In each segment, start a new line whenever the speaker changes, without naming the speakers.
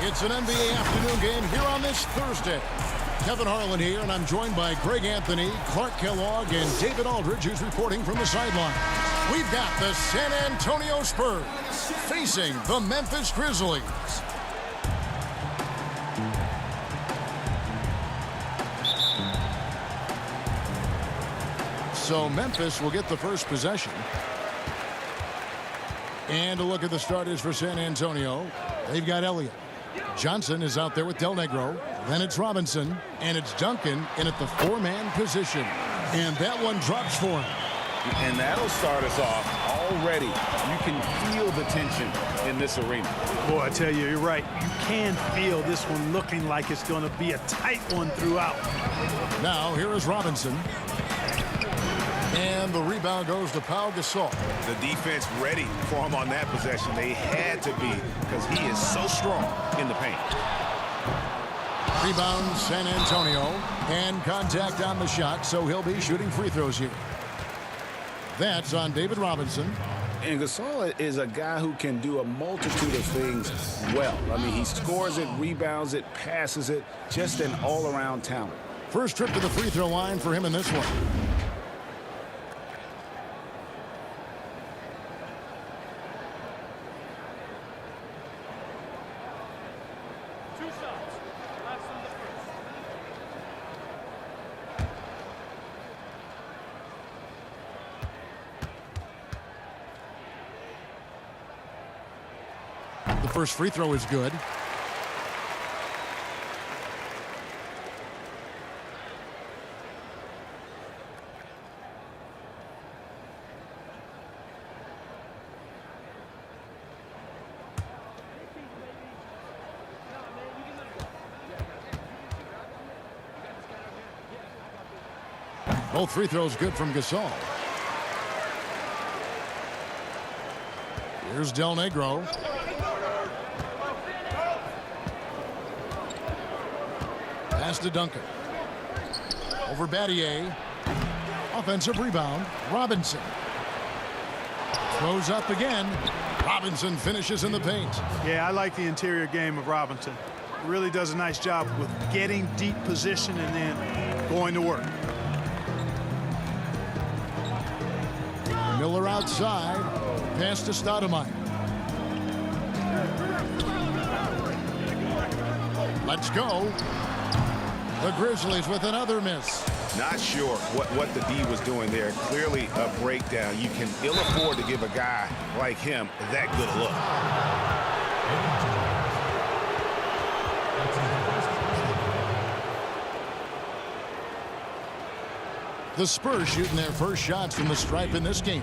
It's an NBA afternoon game here on this Thursday. Kevin Harlan here, and I'm joined by Greg Anthony, Clark Kellogg, and David Aldridge, who's reporting from the sideline. We've got the San Antonio Spurs facing the Memphis Grizzlies. So Memphis will get the first possession. And a look at the starters for San Antonio. They've got Elliott. Johnson is out there with Del Negro. Then it's Robinson. And it's Duncan in at the four-man position. And that one drops for him.
And that'll start us off already. You can feel the tension in this arena.
Boy, I tell you, you're right. You can feel this one looking like it's going to be a tight one throughout.
Now, here is Robinson. And the rebound goes to Pau Gasol.
The defense ready for him on that possession. They had to be because he is so strong in the paint.
Rebound San Antonio. And contact on the shot, so he'll be shooting free throws here. That's on David Robinson.
And Gasol is a guy who can do a multitude of things well. I mean, he scores it, rebounds it, passes it. Just an all-around talent.
First trip to the free throw line for him in this one. The first free throw is good. Both free throws good from Gasol. Here's Del Negro. Pass to Duncan. Over Battier. Offensive rebound. Robinson. Throws up again. Robinson finishes in the paint.
Yeah, I like the interior game of Robinson. Really does a nice job with getting deep position and then going to work.
Miller outside. Pass to Stoudemire. Let's go. The Grizzlies with another miss.
Not sure what the D was doing there. Clearly a breakdown. You can ill afford to give a guy like him that good a look.
The Spurs shooting their first shots from the stripe in this game.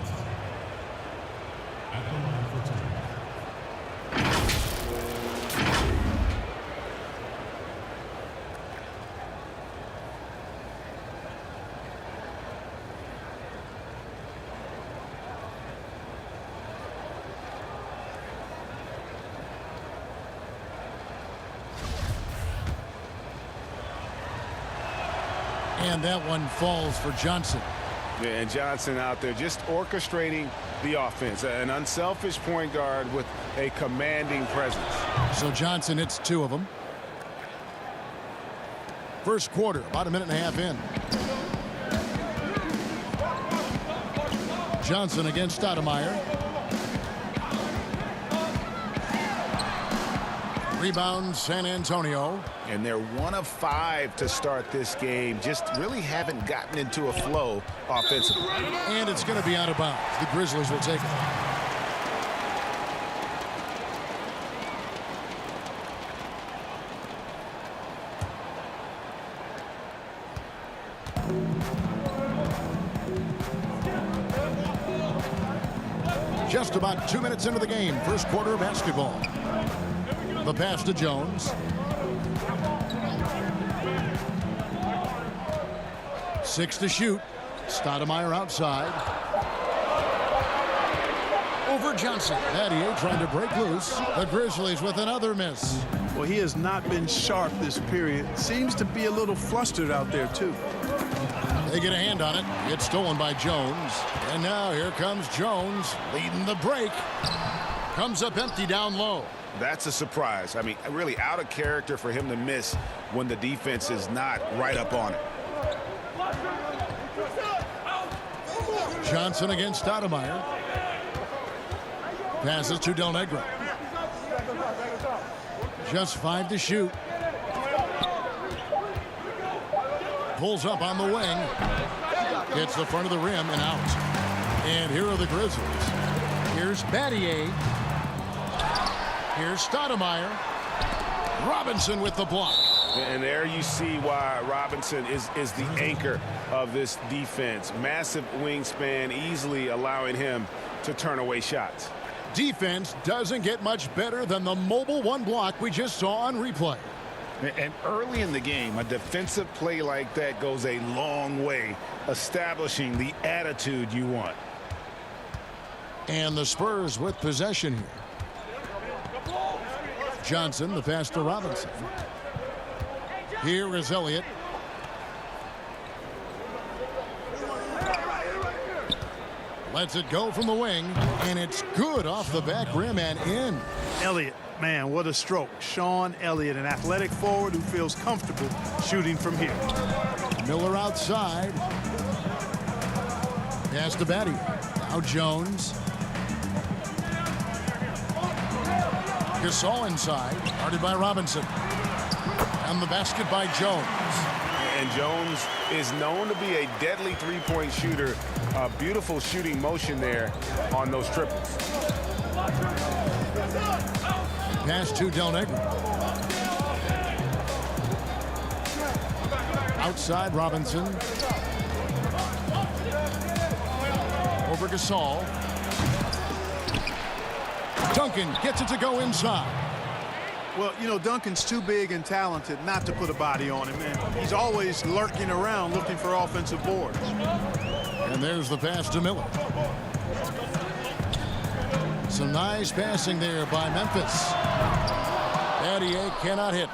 And that one falls for Johnson.
Yeah, and Johnson out there just orchestrating the offense. An unselfish point guard with a commanding presence.
So Johnson hits two of them. First quarter, about a minute and a half in. Johnson against Stoudemire. Rebound San Antonio.
And they're 1 of 5 to start this game. Just really haven't gotten into a flow offensively.
And it's going to be out of bounds. The Grizzlies will take it. Just about 2 minutes into the game. First quarter of basketball. The pass to Jones. 6 to shoot. Stoudemire outside. Over Johnson. Battier trying to break loose. The Grizzlies with another miss.
Well, he has not been sharp this period. Seems to be a little flustered out there, too.
They get a hand on it. It's stolen by Jones. And now here comes Jones leading the break. Comes up empty down low.
That's a surprise. I mean, really out of character for him to miss when the defense is not right up on it.
Johnson against Stoudemire. Passes to Del Negro. Just 5 to shoot. Pulls up on the wing. Hits the front of the rim and out. And here are the Grizzlies. Here's Battier. Here's Stoudemire. Robinson with the block.
And there you see why Robinson is the anchor of this defense. Massive wingspan, easily allowing him to turn away shots.
Defense doesn't get much better than the mobile one block we just saw on replay.
And early in the game, a defensive play like that goes a long way, establishing the attitude you want.
And the Spurs with possession here. Johnson, the pass to Robinson. Here is Elliott. Lets it go from the wing, and it's good off the back rim and in.
Elliott, man, what a stroke. Sean Elliott, an athletic forward who feels comfortable shooting from here.
Miller outside. Pass to Battier. Now Jones. Gasol inside, guarded by Robinson. And the basket by Jones.
And Jones is known to be a deadly three-point shooter. A beautiful shooting motion there on those triples.
Pass to Del Negro. Outside Robinson. Over Gasol. Duncan gets it to go inside.
Well, you know, Duncan's too big and talented not to put a body on him, and he's always lurking around looking for offensive boards.
And there's the pass to Miller. Some nice passing there by Memphis. Battier cannot hit.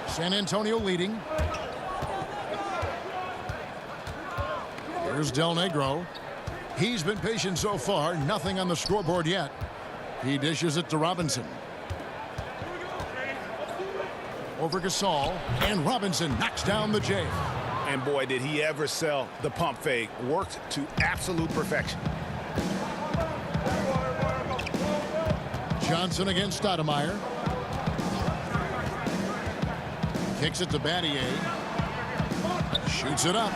San Antonio leading. Here's Del Negro. He's been patient so far. Nothing on the scoreboard yet. He dishes it to Robinson. Over Gasol, and Robinson knocks down the J.
And boy, did he ever sell the pump fake. Worked to absolute perfection.
Johnson against Stoudemire. Kicks it to Battier. Shoots it up.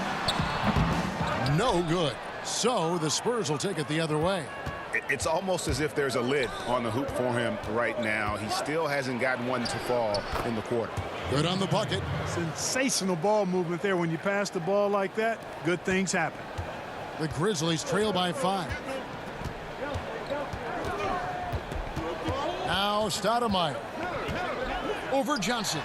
No good. So the Spurs will take it the other way.
It's almost as if there's a lid on the hoop for him right now. He still hasn't gotten one to fall in the quarter.
Good on the bucket.
Sensational ball movement there. When you pass the ball like that, good things happen.
The Grizzlies trail by 5. Now Stoudemire. Over Johnson.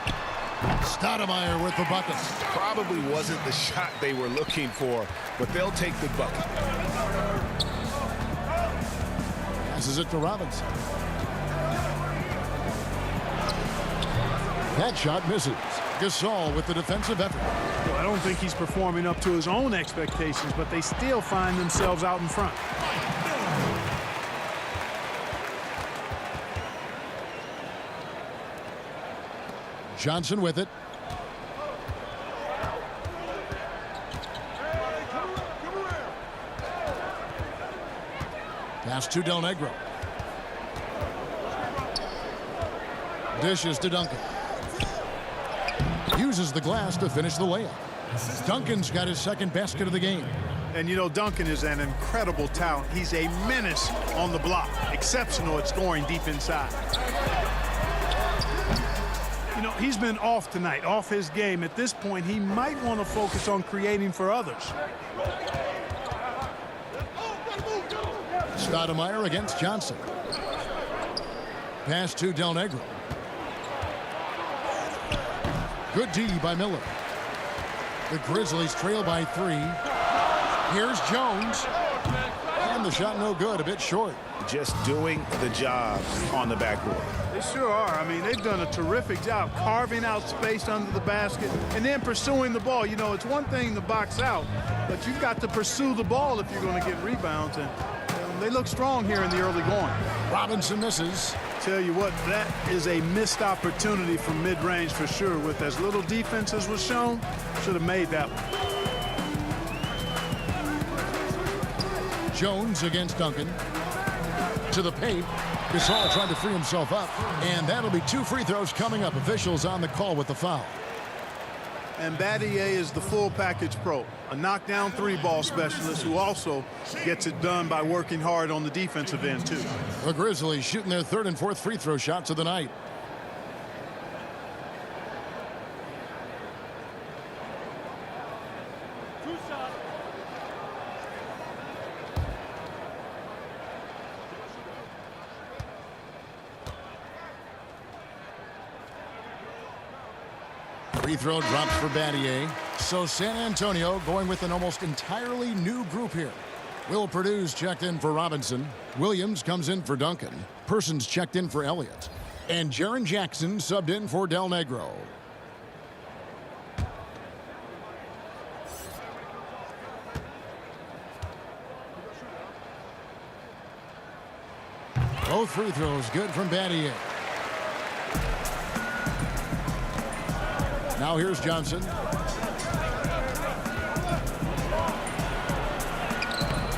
Stoudemire with the bucket.
Probably wasn't the shot they were looking for, but they'll take the bucket.
Passes it to Robinson. That shot misses. Gasol with the defensive effort.
Well, I don't think he's performing up to his own expectations, but they still find themselves out in front.
Johnson with it. Pass to Del Negro. Dishes to Duncan. Uses the glass to finish the layup. Duncan's got his second basket of the game.
And you know, Duncan is an incredible talent. He's a menace on the block. Exceptional at scoring deep inside. You know, he's been off tonight, off his game. At this point, he might want to focus on creating for others.
Stoudemire against Johnson. Pass to Del Negro. Good D by Miller. The Grizzlies trail by 3. Here's Jones. And the shot no good, a bit short.
Just doing the job on the backboard.
They sure are. I mean, they've done a terrific job carving out space under the basket and then pursuing the ball. You know, it's one thing to box out, but you've got to pursue the ball if you're going to get rebounds. And they look strong here in the early going.
Robinson misses.
Tell you what, that is a missed opportunity from mid-range for sure. With as little defense as was shown, should have made that one.
Jones against Duncan. To the paint. Gasol trying to free himself up. And that'll be 2 free throws coming up. Officials on the call with the foul.
And Battier is the full package pro. A knockdown 3-ball specialist who also gets it done by working hard on the defensive end, too.
The Grizzlies shooting their 3rd and 4th free throw shots of the night. Free throw drops for Battier. So San Antonio going with an almost entirely new group here. Will Purdue's checked in for Robinson. Williams comes in for Duncan. Persons checked in for Elliott. And Jaren Jackson subbed in for Del Negro. Both free throws good from Battier. Now here's Johnson.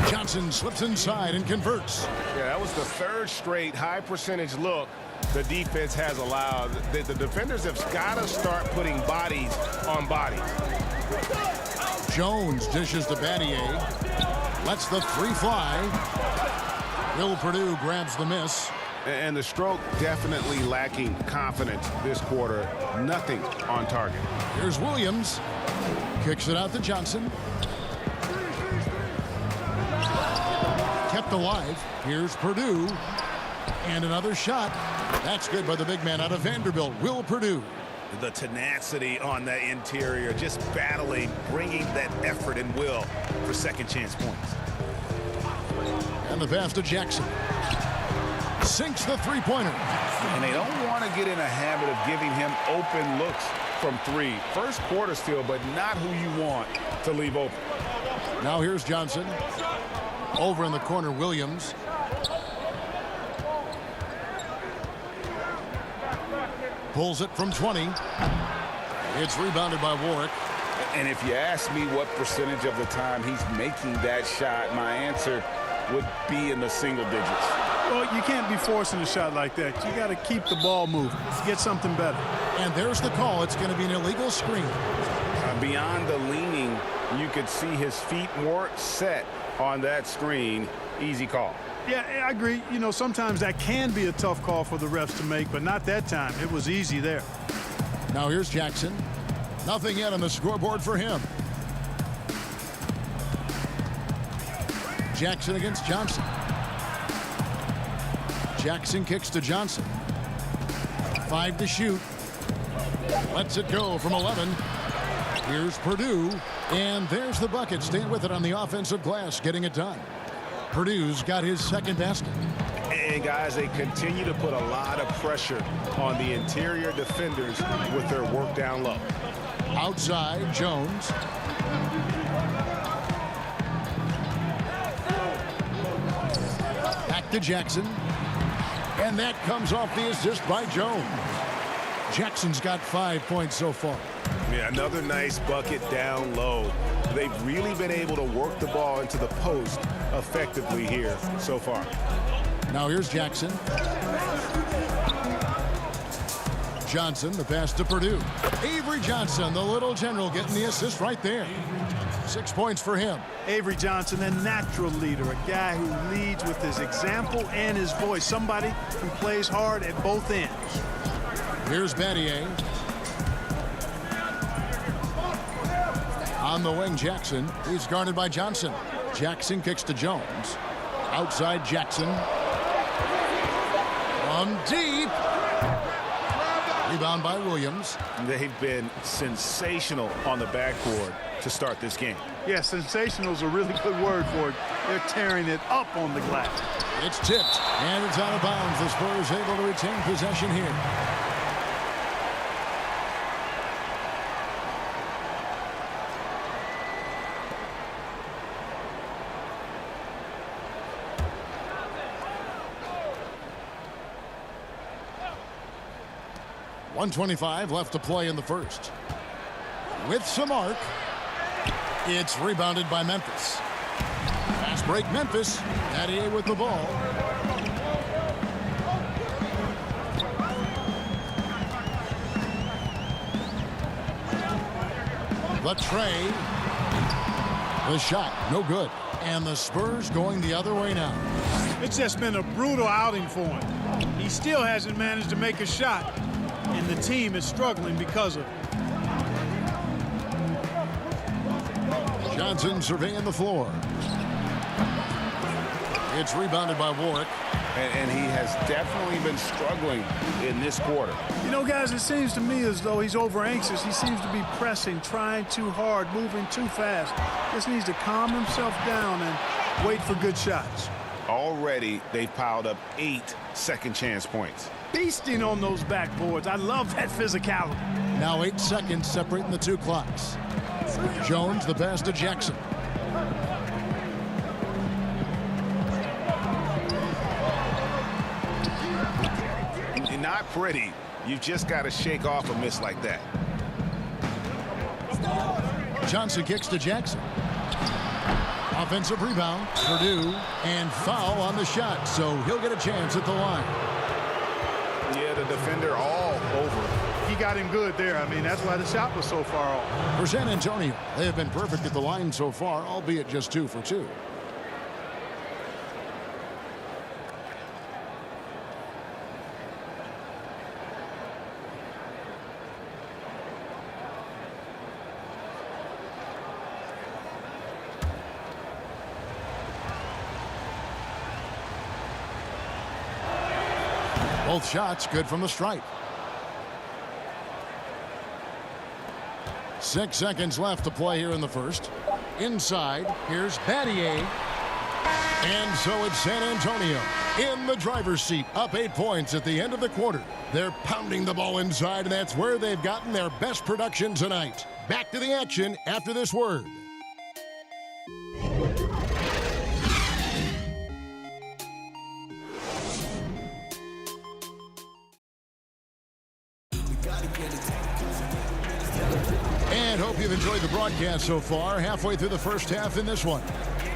Johnson slips inside and converts.
Yeah, that was the 3rd straight high percentage look the defense has allowed. The defenders have got to start putting bodies on bodies.
Jones dishes to Battier. Lets the 3 fly. Will Purdue grabs the miss.
And the stroke definitely lacking confidence this quarter. Nothing on target.
Here's Williams. Kicks it out to Johnson. Kept alive. Here's Purdue. And another shot. That's good by the big man out of Vanderbilt, Will Purdue.
The tenacity on the interior, just battling, bringing that effort and will for second chance points.
And the pass to Jackson. Sinks the 3-pointer.
And they don't want to get in a habit of giving him open looks from 3. First quarter still, but not who you want to leave open.
Now here's Johnson. Over in the corner, Williams. Pulls it from 20. It's rebounded by Warwick.
And if you ask me what percentage of the time he's making that shot, my answer would be in the single digits.
Well, you can't be forcing a shot like that. You got to keep the ball moving. Get something better.
And there's the call. It's going to be an illegal screen.
Beyond the leaning, you could see his feet weren't set on that screen. Easy call.
Yeah, I agree. You know, sometimes that can be a tough call for the refs to make, but not that time. It was easy there.
Now here's Jackson. Nothing yet on the scoreboard for him. Jackson against Johnson. Jackson kicks to Johnson. 5 to shoot. Lets it go from 11. Here's Purdue. And there's the bucket. Staying with it on the offensive glass, getting it done. Purdue's got his 2nd basket.
And guys, they continue to put a lot of pressure on the interior defenders with their work down low.
Outside, Jones. Back to Jackson. And that comes off the assist by Jones. Jackson's got 5 points so far.
Yeah, another nice bucket down low. They've really been able to work the ball into the post effectively here so far.
Now here's Jackson. Johnson, the pass to Purdue. Avery Johnson, the little general, getting the assist right there. 6 points for him.
Avery Johnson, a natural leader, a guy who leads with his example and his voice, somebody who plays hard at both ends.
Here's Battier. On the wing, Jackson. He's guarded by Johnson. Jackson kicks to Jones. Outside, Jackson. From deep. Rebound by Williams.
They've been sensational on the backboard to start this game.
Yeah, sensational is a really good word for it. They're tearing it up on the glass.
It's tipped, and it's out of bounds. The Spurs able to retain possession here. 1:25 left to play in the first. With some arc. It's rebounded by Memphis. Fast break Memphis. Battier with the ball. Latrey. The shot, no good. And the Spurs going the other way now.
It's just been a brutal outing for him. He still hasn't managed to make a shot, and the team is struggling because of it.
Johnson surveying the floor. It's rebounded by Warwick.
And he has definitely been struggling in this quarter.
You know, guys, it seems to me as though he's over anxious. He seems to be pressing, trying too hard, moving too fast. Just needs to calm himself down and wait for good shots.
Already, they've piled up 8 second chance points.
Feasting on those backboards. I love that physicality.
Now 8 seconds separating the two clocks. Jones, the pass to Jackson.
Not pretty. You've just got to shake off a miss like that.
Johnson kicks to Jackson. Offensive rebound, Purdue, and foul on the shot, so he'll get a chance at the line.
Yeah, the defender all over.
He got him good there. I mean, that's why the shot was so far off.
For San Antonio, they have been perfect at the line so far, albeit just 2 for 2. Both shots good from the stripe. 6 seconds left to play here in the first. Inside, here's Battier. And so it's San Antonio in the driver's seat, up 8 points at the end of the quarter. They're pounding the ball inside, and that's where they've gotten their best production tonight. Back to the action after this word. And hope you've enjoyed the broadcast so far. Halfway through the first half in this one.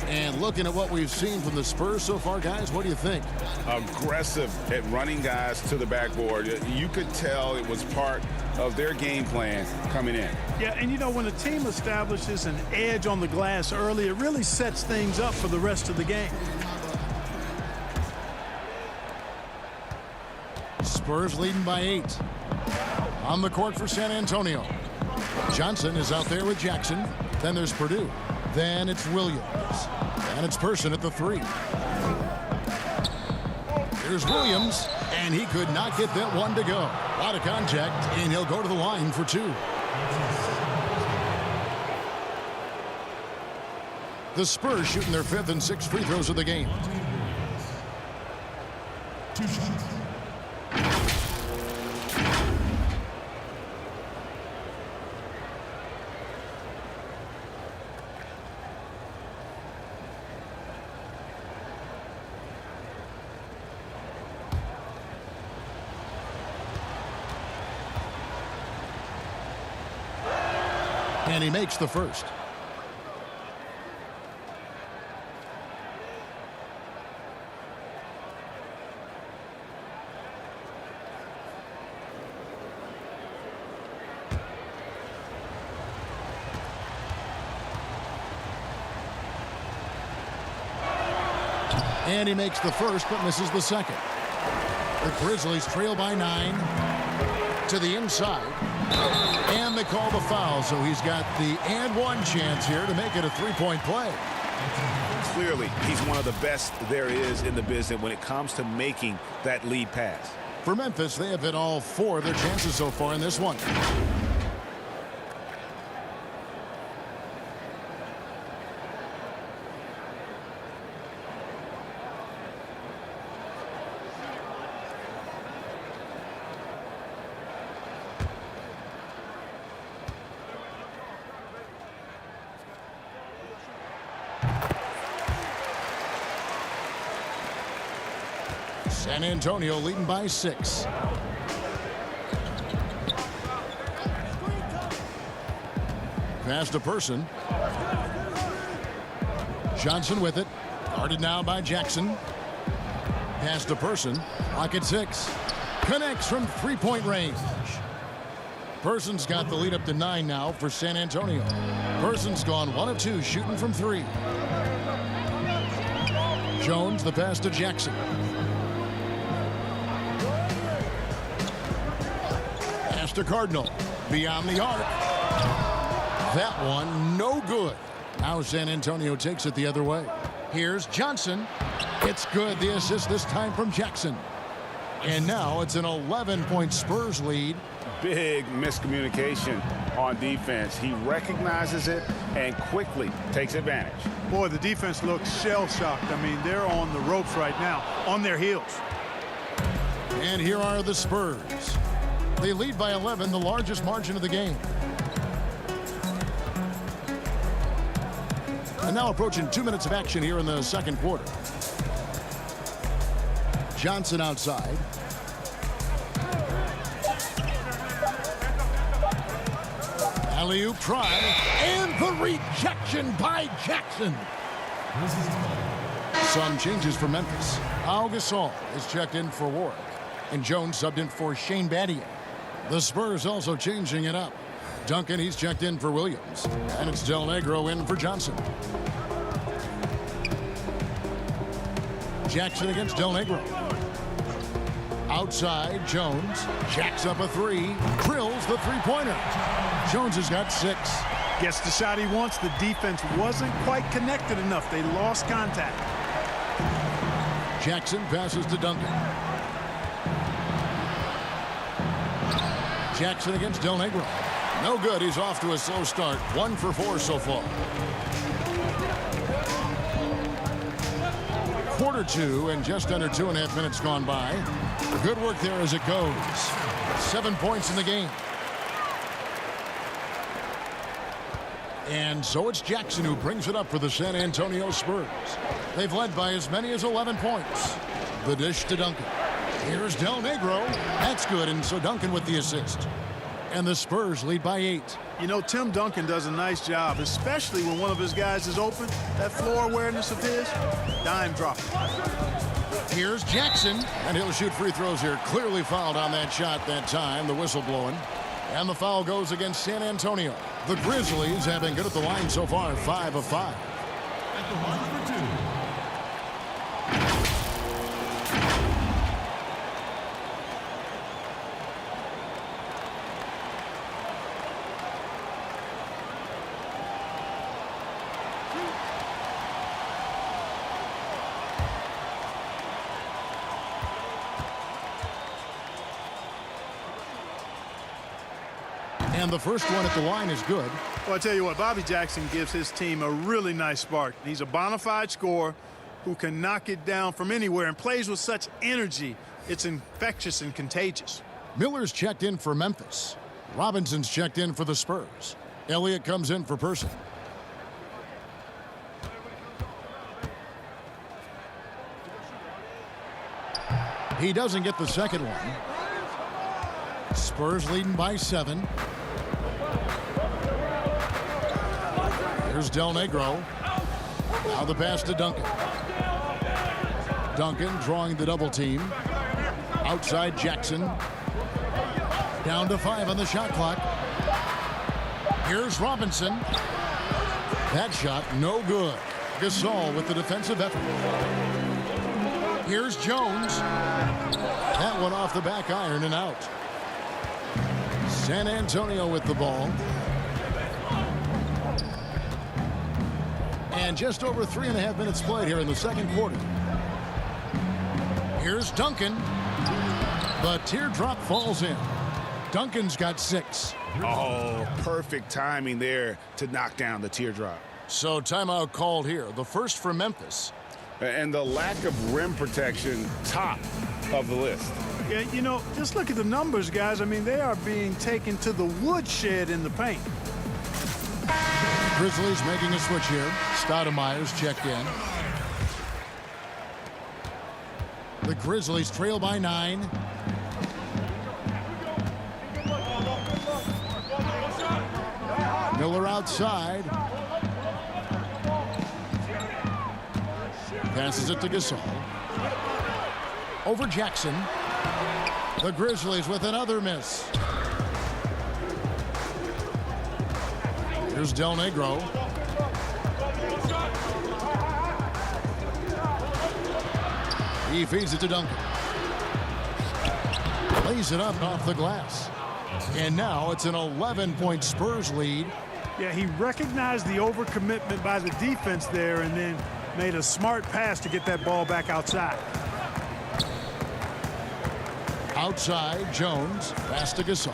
And looking at what we've seen from the Spurs so far, guys, what do you think?
Aggressive at running guys to the backboard. You could tell it was part of their game plan coming in.
Yeah, and you know, when a team establishes an edge on the glass early, it really sets things up for the rest of the game.
Spurs leading by 8. On the court for San Antonio. Johnson is out there with Jackson. Then there's Purdue. Then it's Williams. And it's Person at the 3. Here's Williams, and he could not get that one to go. A lot of contact, and he'll go to the line for 2. The Spurs shooting their 5th and 6th free throws of the game. And he makes the first. And he makes the first, but misses the second. The Grizzlies trail by 9 to the inside. And they call the foul, so he's got the and one chance here to make it a three-point play.
Clearly, he's one of the best there is in the business when it comes to making that lead pass.
For Memphis, they have hit all 4 of their chances so far in this one. San Antonio leading by 6. Pass to Person. Johnson with it. Guarded now by Jackson. Pass to Person. Clock at 6. Connects from three-point range. Person's got the lead up to 9 now for San Antonio. Person's gone 1 of 2 shooting from 3. Jones, the pass to Jackson. Pass to Cardinal. Beyond the arc. That one, no good. Now San Antonio takes it the other way. Here's Johnson. It's good. The assist this time from Jackson. And now it's an 11-point Spurs lead.
Big miscommunication on defense. He recognizes it and quickly takes advantage.
Boy, the defense looks shell-shocked. I mean, they're on the ropes right now, on their heels.
And here are the Spurs. They lead by 11, the largest margin of the game. And now approaching 2 minutes of action here in the second quarter. Johnson outside. Alley-oop try, and the rejection by Jackson. Some changes for Memphis. Al Gasol is checked in for Warwick, and Jones subbed in for Shane Battier. The Spurs also changing it up. Duncan, he's checked in for Williams, and it's Del Negro in for Johnson. Jackson against Del Negro. Outside, Jones jacks up a 3, drills the three-pointer. Jones has got 6.
Gets the shot he wants. The defense wasn't quite connected enough. They lost contact.
Jackson passes to Duncan. Jackson against Del Negro. No good. He's off to a slow start. 1 for 4 so far. Quarter 2 and just under 2.5 minutes gone by. Good work there as it goes. 7 points in the game. And so it's Jackson who brings it up for the San Antonio Spurs. They've led by as many as 11 points. The dish to Duncan. Here's Del Negro. That's good, and so Duncan with the assist. And the Spurs lead by 8.
You know, Tim Duncan does a nice job, especially when one of his guys is open. That floor awareness of his, dime drop.
Here's Jackson, and he'll shoot free throws here. Clearly fouled on that shot that time, the whistle blowing. And the foul goes against San Antonio. The Grizzlies have been good at the line so far, 5 of 5.
At the line for 2.
And the first one at the line is good.
Well, I tell you what, Bobby Jackson gives his team a really nice spark. He's a bona fide scorer who can knock it down from anywhere and plays with such energy. It's infectious and contagious.
Miller's checked in for Memphis. Robinson's checked in for the Spurs. Elliott comes in for Person. He doesn't get the second one. Spurs leading by 7. Here's Del Negro. Now the pass to Duncan. Duncan drawing the double team. Outside Jackson. Down to 5 on the shot clock. Here's Robinson. That shot no good. Gasol with the defensive effort. Here's Jones. That one off the back iron and out. San Antonio with the ball. And just over 3.5 minutes played here in the second quarter. Here's Duncan. The teardrop falls in. Duncan's got 6.
Oh, perfect timing there to knock down the teardrop.
So timeout called here. The first for Memphis.
And the lack of rim protection, top of the list.
Yeah, you know, just look at the numbers, guys. I mean, they are being taken to the woodshed in the paint.
Grizzlies making a switch here. Stoudemire's checked in. The Grizzlies trail by 9. Miller outside. Passes it to Gasol. Over Jackson. The Grizzlies with another miss. Here's Del Negro. He feeds it to Duncan. Lays it up off the glass. And now it's an 11-point Spurs lead.
Yeah, he recognized the overcommitment by the defense there and then made a smart pass to get that ball back outside.
Outside, Jones. Pass to Gasol.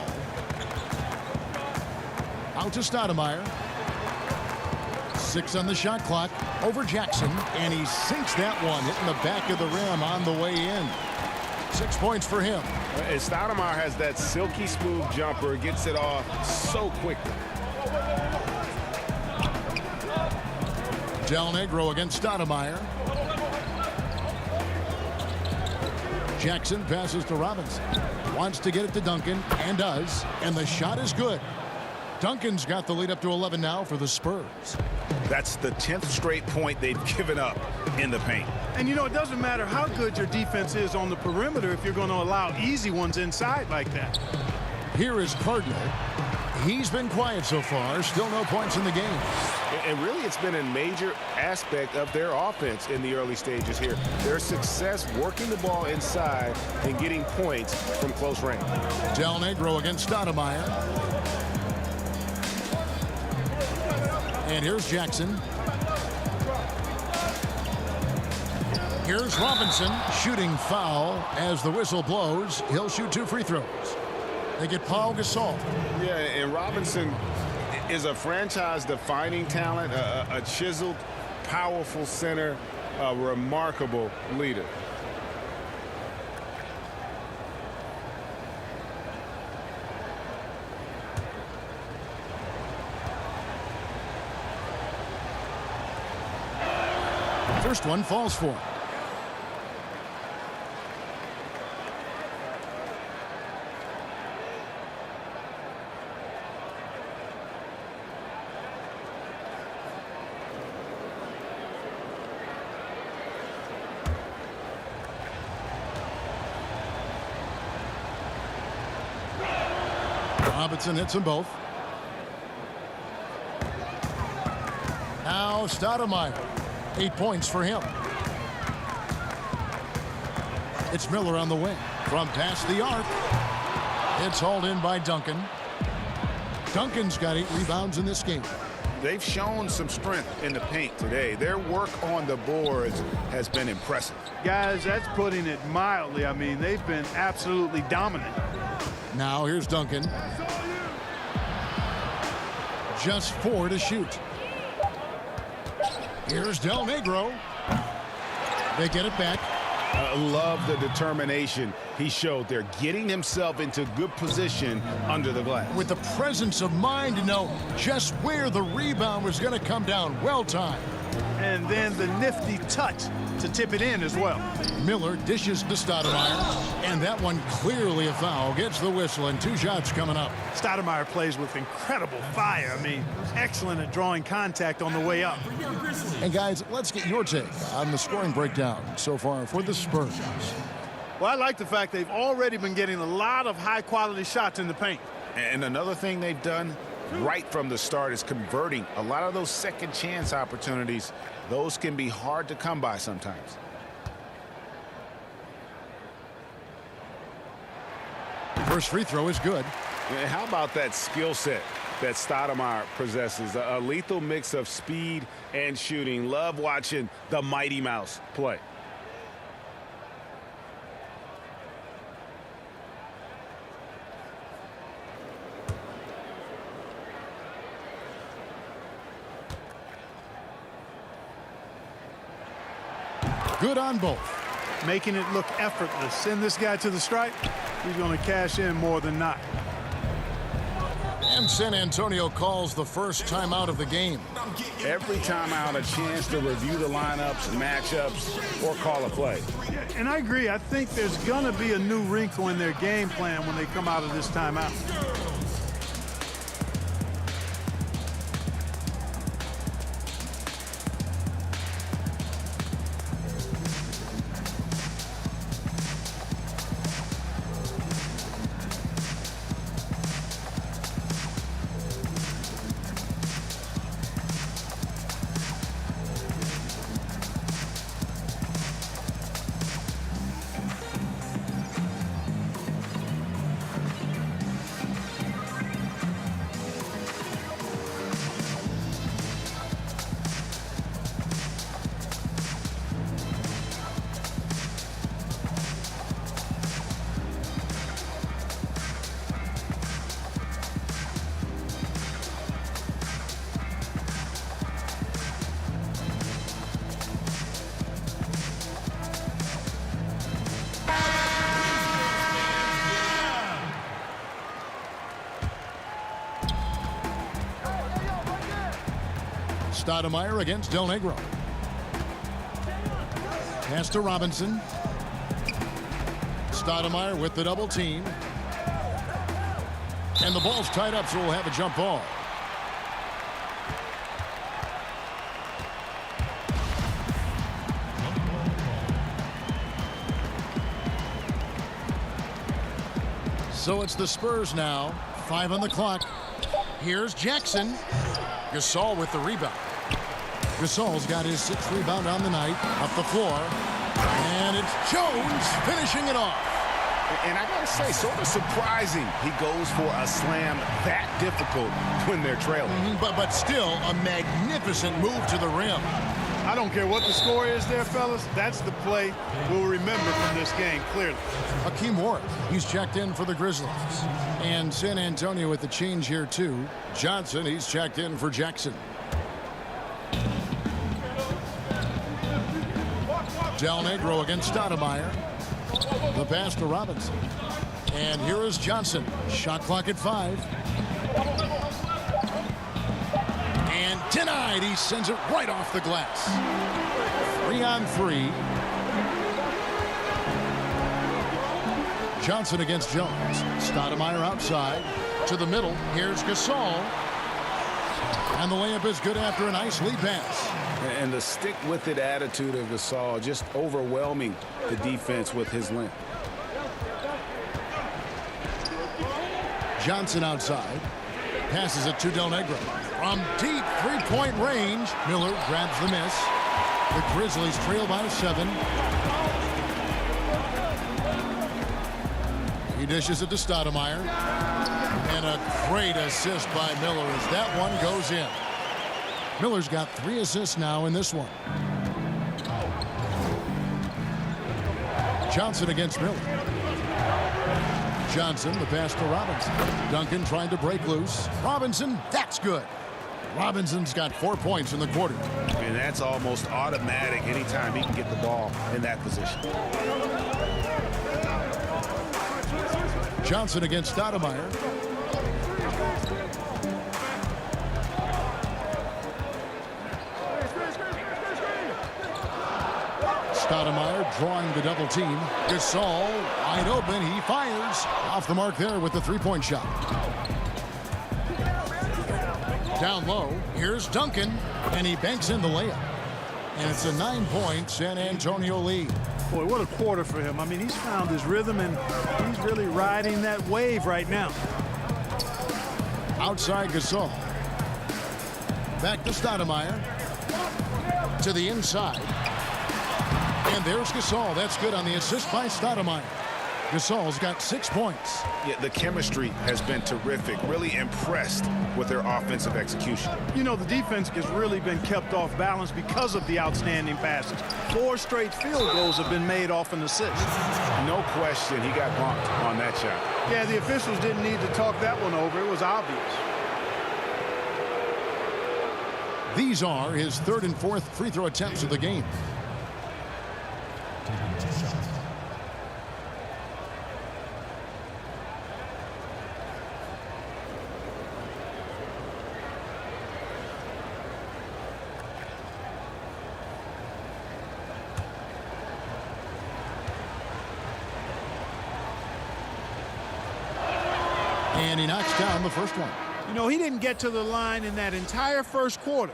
Out to Stoudemire. 6 on the shot clock. Over Jackson. And he sinks that one, hitting the back of the rim on the way in. 6 points for him.
And Stoudemire has that silky smooth jumper. Gets it off so quickly.
Del Negro against Stoudemire. Jackson passes to Robinson. Wants to get it to Duncan, and does. And the shot is good. Duncan's got the lead up to 11 now for the Spurs.
That's the 10th straight point they've given up in the paint.
And, you know, it doesn't matter how good your defense is on the perimeter if you're going to allow easy ones inside like that.
Here is Cardinal. He's been quiet so far. Still no points in the game.
And really, it's been a major aspect of their offense in the early stages here. Their success working the ball inside and getting points from close range.
Del Negro against Stoudemire. And here's Jackson. Here's Robinson shooting foul as the whistle blows. He'll shoot 2 free throws. They get Paul Gasol.
Yeah, and Robinson is a franchise-defining talent, a chiseled, powerful center, a remarkable leader.
First one falls for him. Robinson hits them both. Now Stoudemire. 8 points for him. It's Miller on the wing. From past the arc. It's hauled in by Duncan. Duncan's got 8 rebounds in this game.
They've shown some strength in the paint today. Their work on the boards has been impressive.
Guys, that's putting it mildly. I mean, they've been absolutely dominant.
Now here's Duncan. Just 4 to shoot. Here's Del Negro. They get it back.
I love the determination he showed there, getting himself into good position under the glass.
With the presence of mind to know just where the rebound was going to come down. Well timed.
And then the nifty touch to tip it in as well.
Miller dishes to Stoudemire, and that one clearly a foul. Gets the whistle, and 2 shots coming up.
Stoudemire plays with incredible fire. I mean, excellent at drawing contact on the way up.
And guys, let's get your take on the scoring breakdown so far for the Spurs.
Well, I like the fact they've already been getting a lot of high-quality shots in the paint.
And another thing they've done right from the start is converting a lot of those second chance opportunities. Those can be hard to come by sometimes.
First free throw is good.
And how about that skill set that Stoudemire possesses? A lethal mix of speed and shooting. Love watching the Mighty Mouse play.
Good on both.
Making it look effortless. Send this guy to the stripe. He's going to cash in more than not.
And San Antonio calls the first timeout of the game.
Every timeout, a chance to review the lineups, matchups, or call a play.
Yeah, and I agree. I think there's going to be a new wrinkle in their game plan when they come out of this timeout.
Stoudemire against Del Negro. Pass to Robinson. Stoudemire with the double team. And the ball's tied up, so we'll have a jump ball. So it's the Spurs now. 5 on the clock. Here's Jackson. Gasol with the rebound. Gasol's got his 6th rebound on the night. Up the floor. And it's Jones finishing it off.
And I gotta say, sort of surprising he goes for a slam that difficult when they're trailing.
But still a magnificent move to the rim.
I don't care what the score is there, fellas. That's the play we'll remember from this game, clearly.
Hakeem Ward, he's checked in for the Grizzlies. And San Antonio with the change here, too. Johnson, he's checked in for Jackson. Del Negro against Stoudemire. The pass to Robinson. And here is Johnson. Shot clock at 5. And denied. He sends it right off the glass. 3 on 3. Johnson against Jones. Stoudemire outside. To the middle. Here's Gasol. And the layup is good after a nice lead pass.
And the stick-with-it attitude of Gasol, just overwhelming the defense with his length.
Johnson outside. Passes it to Del Negro. From deep three-point range, Miller grabs the miss. The Grizzlies trail by 7. He dishes it to Stoudemire. And a great assist by Miller as that one goes in. Miller's got 3 assists now in this one. Johnson against Miller. Johnson, the pass to Robinson. Duncan trying to break loose. Robinson, that's good. Robinson's got 4 points in the quarter.
And that's almost automatic anytime he can get the ball in that position.
Johnson against Stoudemire. Stoudemire drawing the double team. Gasol wide open. He fires. Off the mark there with the three-point shot. Down low. Here's Duncan. And he banks in the layup. And it's a 9-point San Antonio lead.
Boy, what a quarter for him. I mean, he's found his rhythm, and he's really riding that wave right now.
Outside Gasol. Back to Stoudemire. To the inside. And there's Gasol. That's good on the assist by Stoudemire. Gasol's got 6 points.
Yeah, the chemistry has been terrific. Really impressed with their offensive execution.
You know, the defense has really been kept off balance because of the outstanding passes. 4 straight field goals have been made off an assist.
No question he got bumped on that shot.
Yeah, the officials didn't need to talk that one over. It was obvious.
These are his 3rd and 4th free throw attempts of the game. And he knocks down the first one.
You know, he didn't get to the line in that entire first quarter.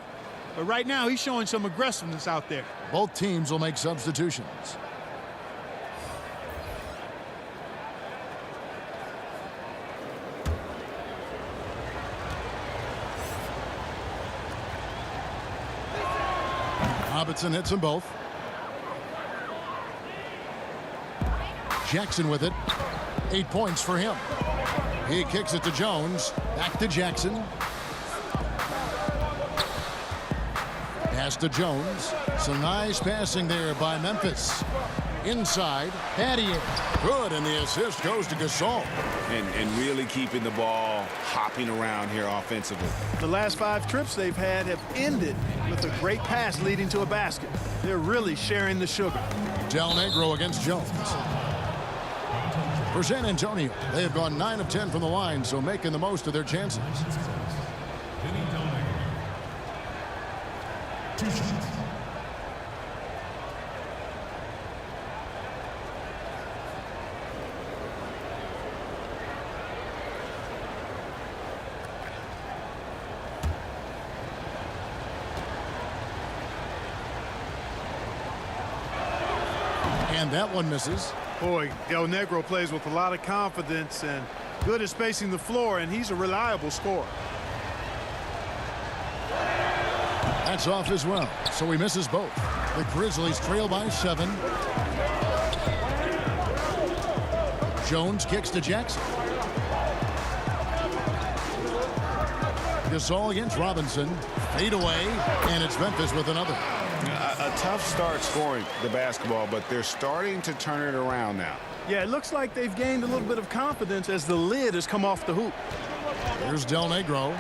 But right now, he's showing some aggressiveness out there.
Both teams will make substitutions. Robinson hits them both. Jackson with it. 8 points for him. He kicks it to Jones. Back to Jackson. Pass to Jones. Some nice passing there by Memphis. Inside. Patty. Good, and the assist goes to Gasol.
And really keeping the ball hopping around here offensively.
The last 5 trips they've had have ended with a great pass leading to a basket. They're really sharing the sugar.
Del Negro against Jones. For San Antonio, they have gone 9 of 10 from the line, so making the most of their chances.
substitution.
And that one misses.
Boy, El Negro plays with a lot of confidence and good at spacing the floor, and he's a reliable scorer.
That's off as well, so he misses both. The Grizzlies trail by 7. Jones kicks to Jackson. Gasol against Robinson. Fade away, and it's Memphis with another.
A tough start scoring the basketball, but they're starting to turn it around now.
Yeah, it looks like they've gained a little bit of confidence as the lid has come off the hoop.
Here's Del Negro.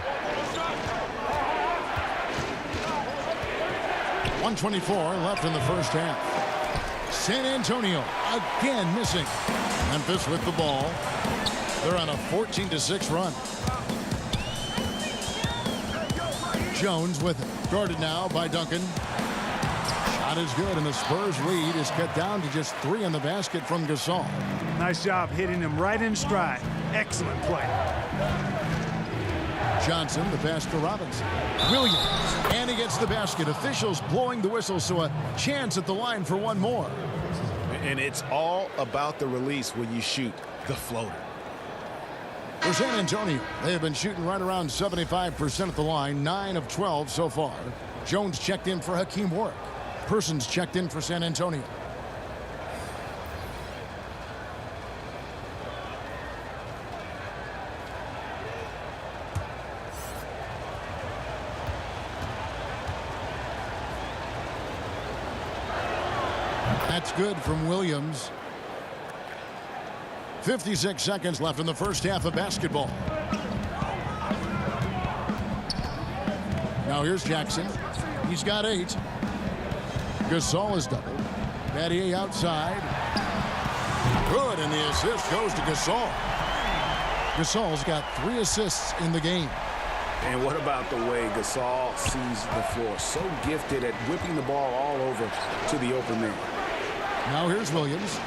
1:24 left in the first half. San Antonio again missing. Memphis with the ball. They're on a 14-6 run. Jones with it. Guarded now by Duncan. Shot is good, and the Spurs lead is cut down to just 3 in the basket from Gasol.
Nice job hitting him right in stride. Excellent play.
Johnson, the pass to Robinson. Williams, and he gets the basket. Officials blowing the whistle, so a chance at the line for one more.
And it's all about the release when you shoot the floater.
For San Antonio, they have been shooting right around 75% at the line, 9 of 12 so far. Jones checked in for Hakeem Warwick. Persons checked in for San Antonio. That's good from Williams. 56 seconds left in the first half of basketball. Now here's Jackson. He's got 8. Gasol is doubled. Battier outside. Good, and the assist goes to Gasol. Gasol's got 3 assists in the game.
And what about the way Gasol sees the floor? So gifted at whipping the ball all over to the open man.
Now here's Williams.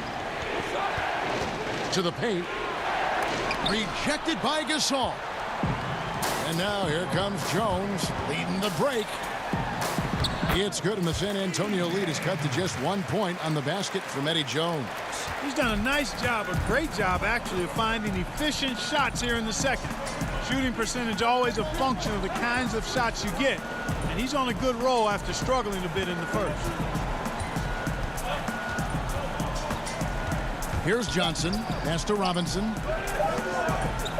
To the paint. Rejected by Gasol. And now here comes Jones leading the break. It's good, and the San Antonio lead is cut to just 1 point on the basket from Eddie Jones.
He's done a nice job, a great job actually, of finding efficient shots here in the second. Shooting percentage always a function of the kinds of shots you get. And he's on a good roll after struggling a bit in the first.
Here's Johnson. Pass to Robinson.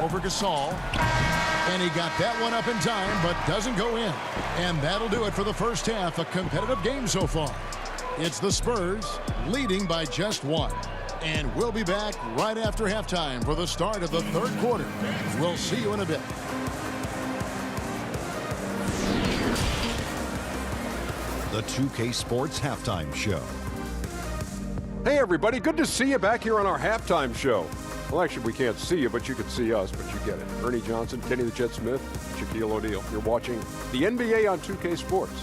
Over Gasol. And he got that one up in time, but doesn't go in. And that'll do it for the first half. A competitive game so far. It's the Spurs leading by just 1. And we'll be back right after halftime for the start of the third quarter. We'll see you in a bit.
The 2K Sports Halftime Show.
Hey everybody, good to see you back here on our halftime show. Well, actually, we can't see you, but you can see us, but you get it. Ernie Johnson, Kenny the Jet Smith, Shaquille O'Neal. You're watching the NBA on 2K Sports.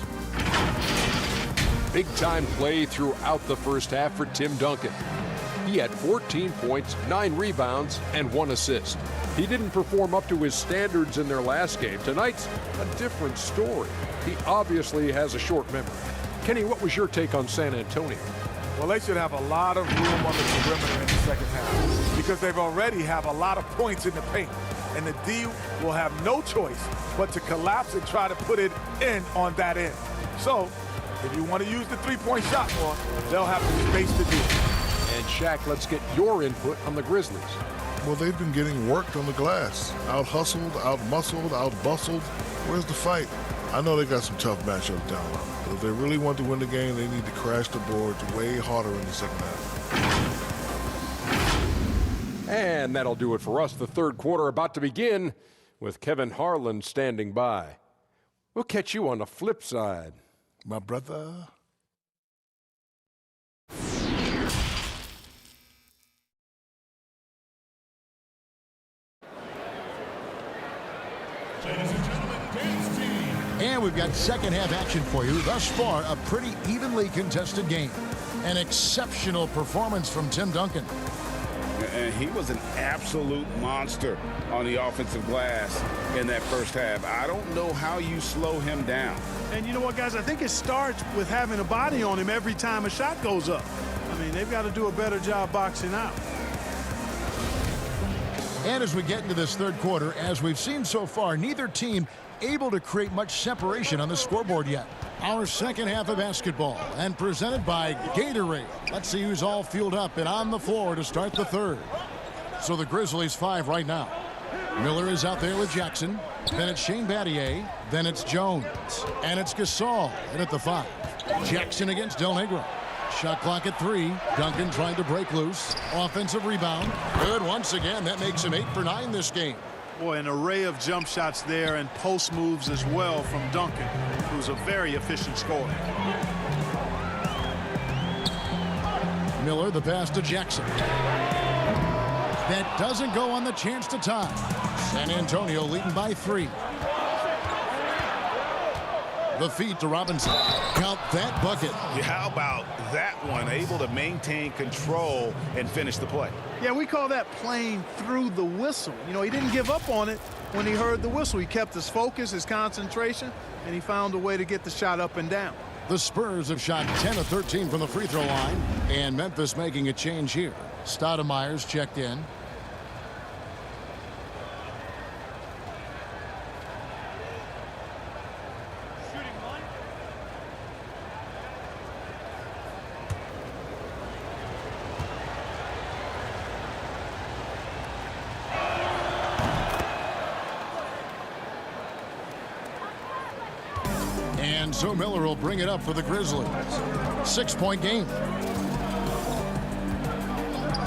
Big-time play throughout the first half for Tim Duncan. He had 14 points, 9 rebounds, and 1 assist. He didn't perform up to his standards in their last game. Tonight's a different story. He obviously has a short memory. Kenny, what was your take on San Antonio?
Well, they should have a lot of room on the perimeter in the second half because they've already have a lot of points in the paint. And the D will have no choice but to collapse and try to put it in on that end. So, if you want to use the three-point shot more, they'll have the space to do it.
And Shaq, let's get your input on the Grizzlies.
Well, they've been getting worked on the glass. Out-hustled, out-muscled, out-bustled. Where's the fight? I know they got some tough matchups down low. But if they really want to win the game, they need to crash the boards way harder in the second half.
And that'll do it for us. The third quarter about to begin with Kevin Harlan standing by. We'll catch you on the flip side.
My brother.
Ladies and gentlemen, Men's team.
And we've got second half action for you. Thus far, a pretty evenly contested game. An exceptional performance from Tim Duncan.
And he was an absolute monster on the offensive glass in that first half. I don't know how you slow him down.
And you know what, guys? I think it starts with having a body on him every time a shot goes up. I mean, they've got to do a better job boxing out.
And as we get into this third quarter, as we've seen so far, neither team able to create much separation on the scoreboard yet. Our second half of basketball, and presented by Gatorade. Let's see who's all fueled up and on the floor to start the third. So the Grizzlies 5 right now. Miller is out there with Jackson. Then it's Shane Battier. Then it's Jones. And it's Gasol in at the 5. Jackson against Del Negro. Shot clock at 3. Duncan trying to break loose. Offensive rebound. Good once again. That makes him 8 for 9 this game.
Boy, an array of jump shots there and post moves as well from Duncan, who's a very efficient scorer.
Miller, the pass to Jackson. That doesn't go on the chance to tie. San Antonio leading by 3. The feed to Robinson. Count that bucket.
Yeah, how about that one? Able to maintain control and finish the play.
Yeah, we call that playing through the whistle. You know, he didn't give up on it when he heard the whistle. He kept his focus, his concentration, and he found a way to get the shot up and down.
The Spurs have shot 10 of 13 from the free throw line, and Memphis making a change here. Stoudemire's checked in. And so Miller will bring it up for the Grizzlies. 6-point game.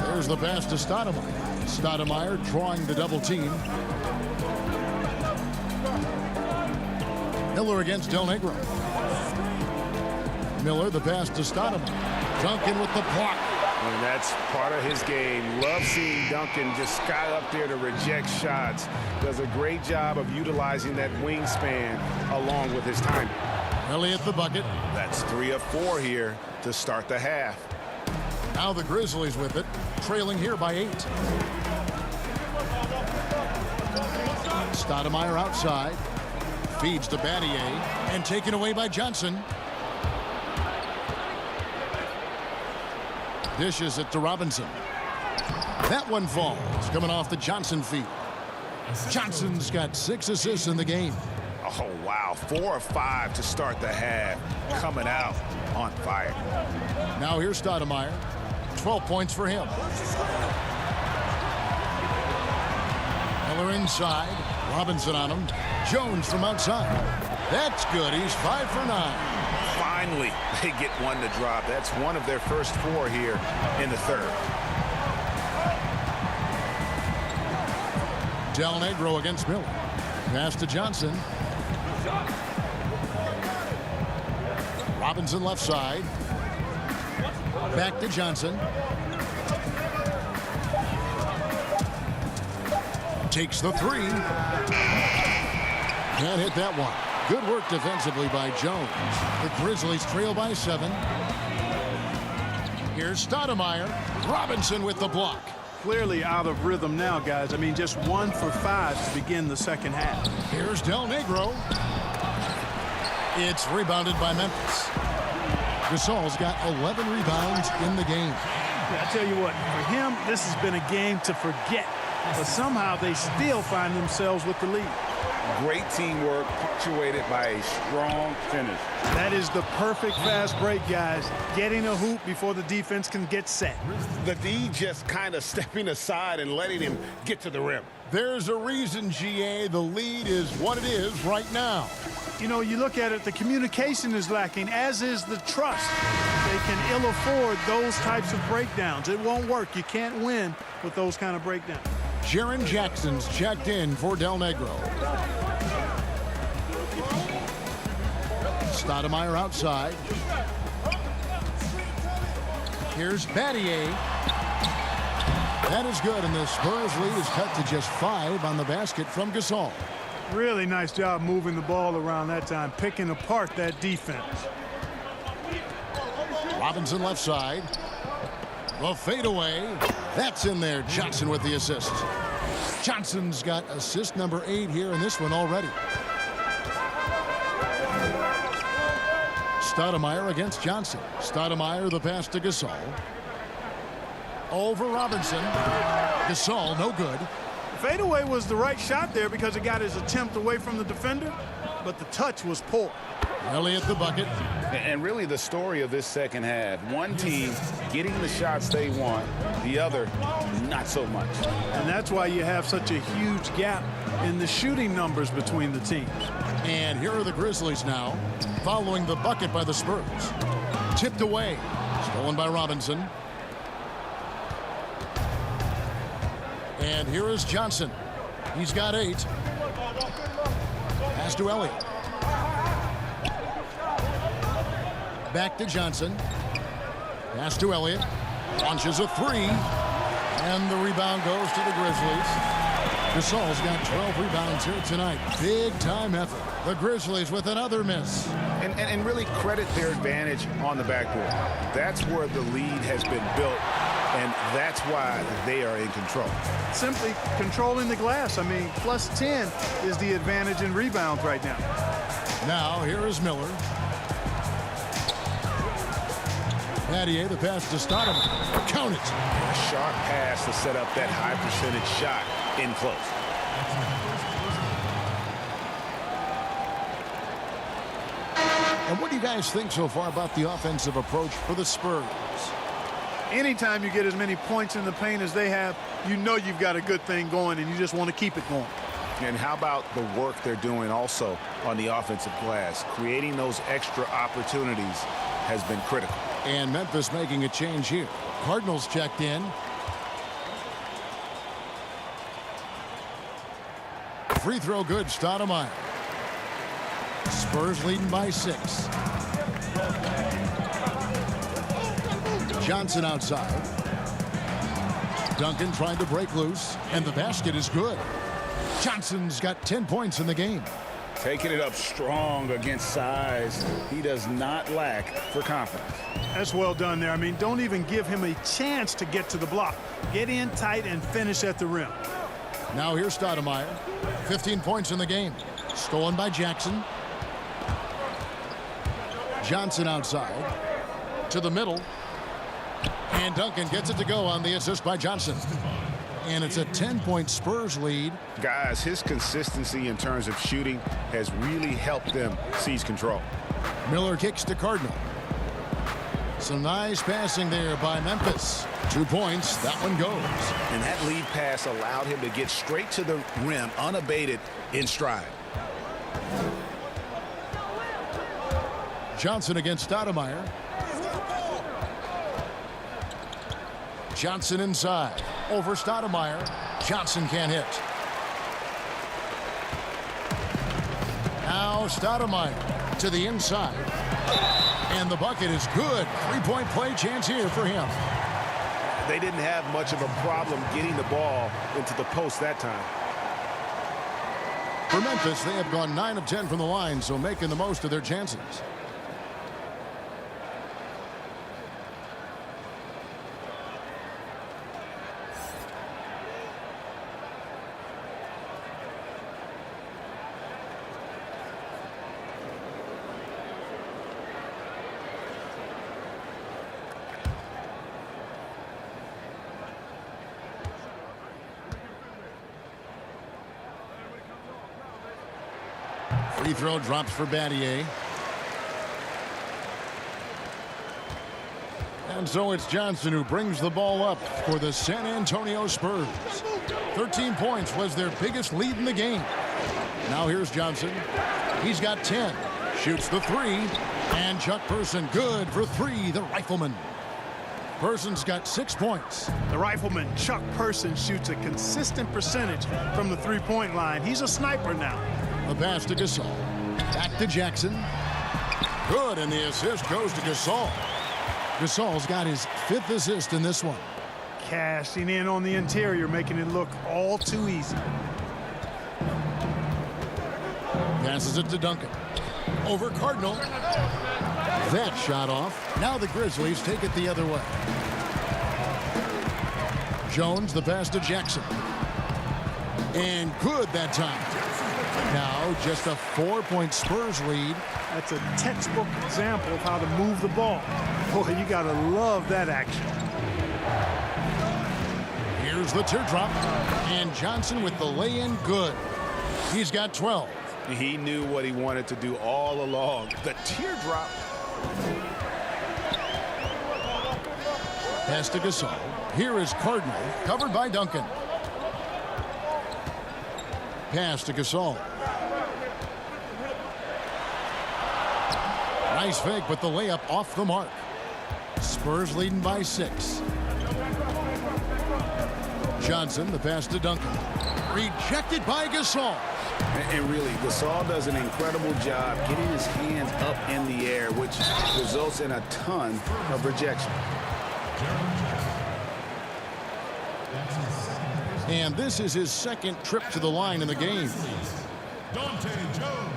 There's the pass to Stoudemire. Stoudemire drawing the double team. Miller against Del Negro. Miller, the pass to Stoudemire. Duncan with the block.
And that's part of his game. Love seeing Duncan just sky up there to reject shots. Does a great job of utilizing that wingspan along with his timing.
Elliott the bucket.
That's 3 of 4 here to start the half.
Now the Grizzlies with it, trailing here by 8. Stoudemire outside. Feeds to Battier and taken away by Johnson. Dishes it to Robinson. That one falls, coming off the Johnson feed. Johnson's got 6 assists in the game.
Oh, wow. 4 of 5 to start the half. Coming out on fire.
Now here's Stoudemire. 12 points for him. Miller inside. Robinson on him. Jones from outside. That's good. He's 5 for 9.
Finally, they get one to drop. That's one of their first 4 here in the third.
Del Negro against Miller. Pass to Johnson. Robinson left side. Back to Johnson. Takes the 3. Can't hit that one. Good work defensively by Jones. The Grizzlies trail by 7. Here's Stoudemire. Robinson with the block.
Clearly out of rhythm now, guys. I mean, just 1 for 5 to begin the second half.
Here's Del Negro. It's rebounded by Memphis. Gasol's got 11 rebounds in the game.
Yeah, I tell you what, for him, this has been a game to forget. But somehow they still find themselves with the lead.
Great teamwork punctuated by a strong finish.
That is the perfect fast break, guys. Getting a hoop before the defense can get set.
The D just kind of stepping aside and letting him get to the rim.
There's a reason, GA, the lead is what it is right now.
You know, you look at it, the communication is lacking, as is the trust. They can ill afford those types of breakdowns. It won't work. You can't win with those kind of breakdowns.
Jaren Jackson's checked in for Del Negro. Stoudemire outside. Here's Battier. That is good, and the Spurs lead is cut to just 5 on the basket from Gasol.
Really nice job moving the ball around that time, picking apart that defense.
Robinson left side. The fadeaway. That's in there. Johnson with the assist. Johnson's got assist number 8 here in this one already. Stoudemire against Johnson. Stoudemire the pass to Gasol. Over Robinson. Gasol no good.
Fadeaway was the right shot there because it got his attempt away from the defender, but the touch was poor.
Elliott the bucket.
And really the story of this second half, one team getting the shots they want, the other not so much.
And that's why you have such a huge gap in the shooting numbers between the teams.
And here are the Grizzlies now, following the bucket by the Spurs. Tipped away. Stolen by Robinson. And here is Johnson. He's got 8. Pass to Elliott. Back to Johnson. Pass to Elliott. Launches a 3. And the rebound goes to the Grizzlies. Gasol's got 12 rebounds here tonight. Big time effort. The Grizzlies with another miss.
And really credit their advantage on the backboard. That's where the lead has been built. And that's why they are in control.
Simply controlling the glass. I mean, plus 10 is the advantage in rebounds right now.
Now, here is Miller. Battier, the pass to Stoudemire. Count it.
A sharp pass to set up that high percentage shot in close.
And what do you guys think so far about the offensive approach for the Spurs?
Anytime you get as many points in the paint as they have, you know you've got a good thing going, and you just want to keep it going.
And how about the work they're doing also on the offensive glass? Creating those extra opportunities has been critical.
And Memphis making a change here. Cardinals checked in. Free throw good, Stoudemire. Spurs leading by 6. Johnson outside. Duncan trying to break loose, and the basket is good. Johnson's got 10 points in the game.
Taking it up strong against size. He does not lack for confidence.
That's well done there. I mean, don't even give him a chance to get to the block. Get in tight and finish at the rim.
Now here's Stoudemire. 15 points in the game. Stolen by Jackson. Johnson outside. To the middle. And Duncan gets it to go on the assist by Johnson. And it's a 10-point Spurs lead.
Guys, his consistency in terms of shooting has really helped them seize control.
Miller kicks to Cardinal. Some nice passing there by Memphis. 2 points. That one goes.
And that lead pass allowed him to get straight to the rim unabated in stride.
Johnson against Stoudemire. Johnson inside. Over Stoudemire. Johnson can't hit. Now Stoudemire to the inside. And the bucket is good. 3-point play chance here for him.
They didn't have much of a problem getting the ball into the post that time.
For Memphis, they have gone 9 of 10 from the line, so making the most of their chances. Free throw drops for Battier. And so it's Johnson who brings the ball up for the San Antonio Spurs. 13 points was their biggest lead in the game. Now here's Johnson. He's got 10. Shoots the 3. And Chuck Person good for 3, the rifleman. Person's got 6 points.
The rifleman, Chuck Person, shoots a consistent percentage from the three-point line. He's a sniper now.
A pass to Gasol. Back to Jackson. Good, and the assist goes to Gasol. Gasol's got his 5th assist in this one.
Cashing in on the interior, making it look all too easy.
Passes it to Duncan. Over Cardinal. That shot off. Now the Grizzlies take it the other way. Jones, the pass to Jackson. And good that time. Now just a 4-point Spurs lead.
That's a textbook example of how to move the ball. Boy, you got to love that action.
Here's the teardrop. And Johnson with the lay-in good. He's got 12.
He knew what he wanted to do all along. The teardrop.
Pass to Gasol. Here is Cardinal, covered by Duncan. Pass to Gasol. Nice fake, but the layup off the mark. Spurs leading by 6. Johnson, the pass to Duncan. Rejected by Gasol.
And really, Gasol does an incredible job getting his hands up in the air, which results in a ton of rejection.
And this is his second trip to the line in the game.
Dante Jones.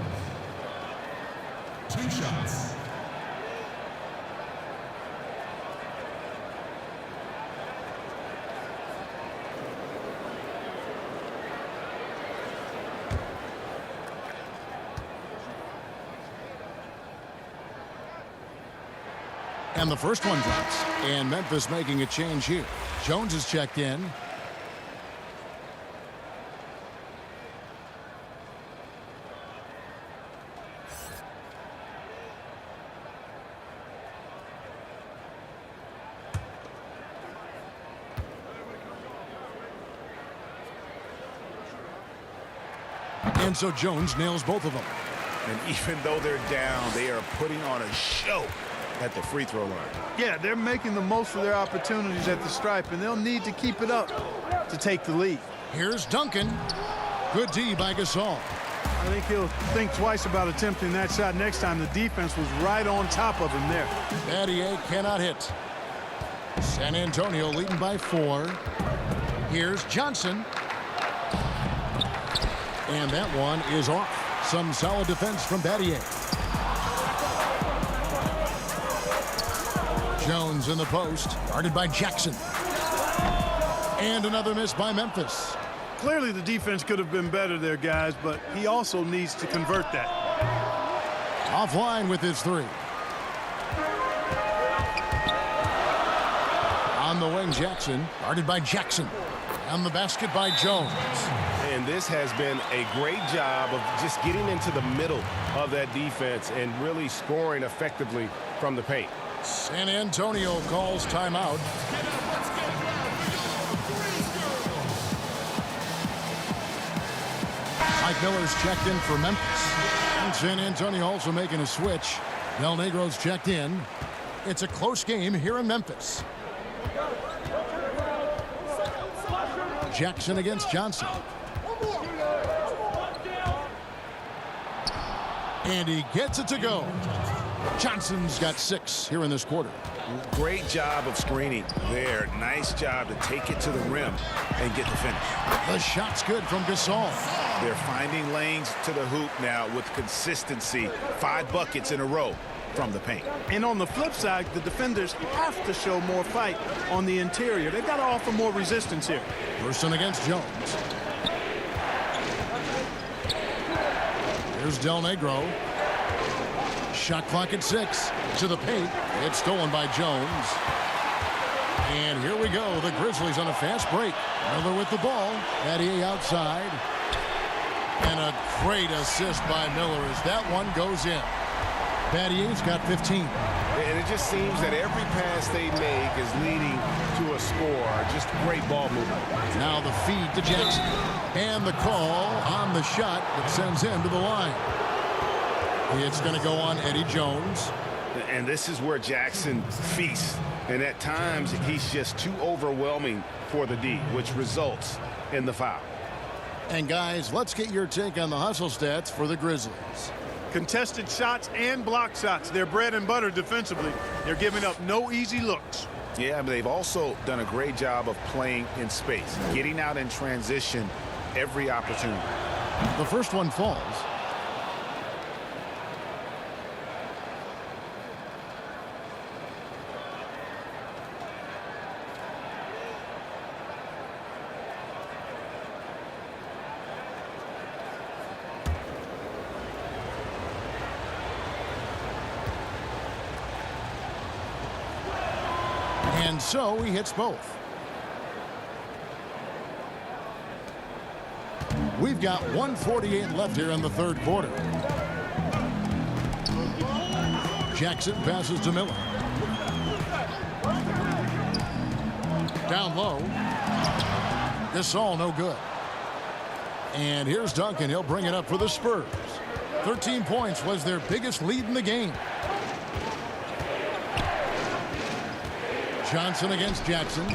2 shots.
And the first one drops. And Memphis making a change here. Jones is checked in. And so Jones nails both of them.
And even though they're down, they are putting on a show at the free throw line.
Yeah, they're making the most of their opportunities at the stripe, and they'll need to keep it up to take the lead.
Here's Duncan. Good D by Gasol.
I think he'll think twice about attempting that shot next time. The defense was right on top of him there.
Battier cannot hit. San Antonio leading by 4. Here's Johnson. And that one is off. Some solid defense from Battier. Jones in the post, guarded by Jackson. And another miss by Memphis.
Clearly the defense could have been better there, guys, but he also needs to convert that.
Offline with his 3. On the wing, Jackson, guarded by Jackson. And the basket by Jones.
And this has been a great job of just getting into the middle of that defense and really scoring effectively from the paint.
San Antonio calls timeout. Mike Miller's checked in for Memphis. And San Antonio also making a switch. Del Negro's checked in. It's a close game here in Memphis. Jackson against Johnson. And he gets it to go. Johnson's got 6 here in this quarter.
Great job of screening there. Nice job to take it to the rim and get the finish.
The shot's good from Gasol.
They're finding lanes to the hoop now with consistency. 5 buckets in a row from the paint.
And on the flip side, the defenders have to show more fight on the interior. They've got to offer more resistance here.
Person against Jones. Here's Del Negro. Shot clock at 6. To the paint. It's stolen by Jones. And here we go. The Grizzlies on a fast break. Miller with the ball. Battier outside. And a great assist by Miller as that one goes in. Battier's got 15.
And it just seems that every pass they make is leading to a score. Just great ball movement.
Now the feed to Jackson. And the call on the shot that sends him to the line. It's going to go on Eddie Jones.
And this is where Jackson feasts. And at times, he's just too overwhelming for the D, which results in the foul.
And guys, let's get your take on the hustle stats for the Grizzlies.
Contested shots and block shots. They're bread and butter defensively. They're giving up no easy looks.
Yeah, but they've also done a great job of playing in space, getting out in transition every opportunity.
The first one falls. And so he hits both. We've got 1:48 left here in the third quarter. Jackson passes to Miller. Down low. This all no good. And here's Duncan. He'll bring it up for the Spurs. 13 points was their biggest lead in the game. Johnson against Jackson.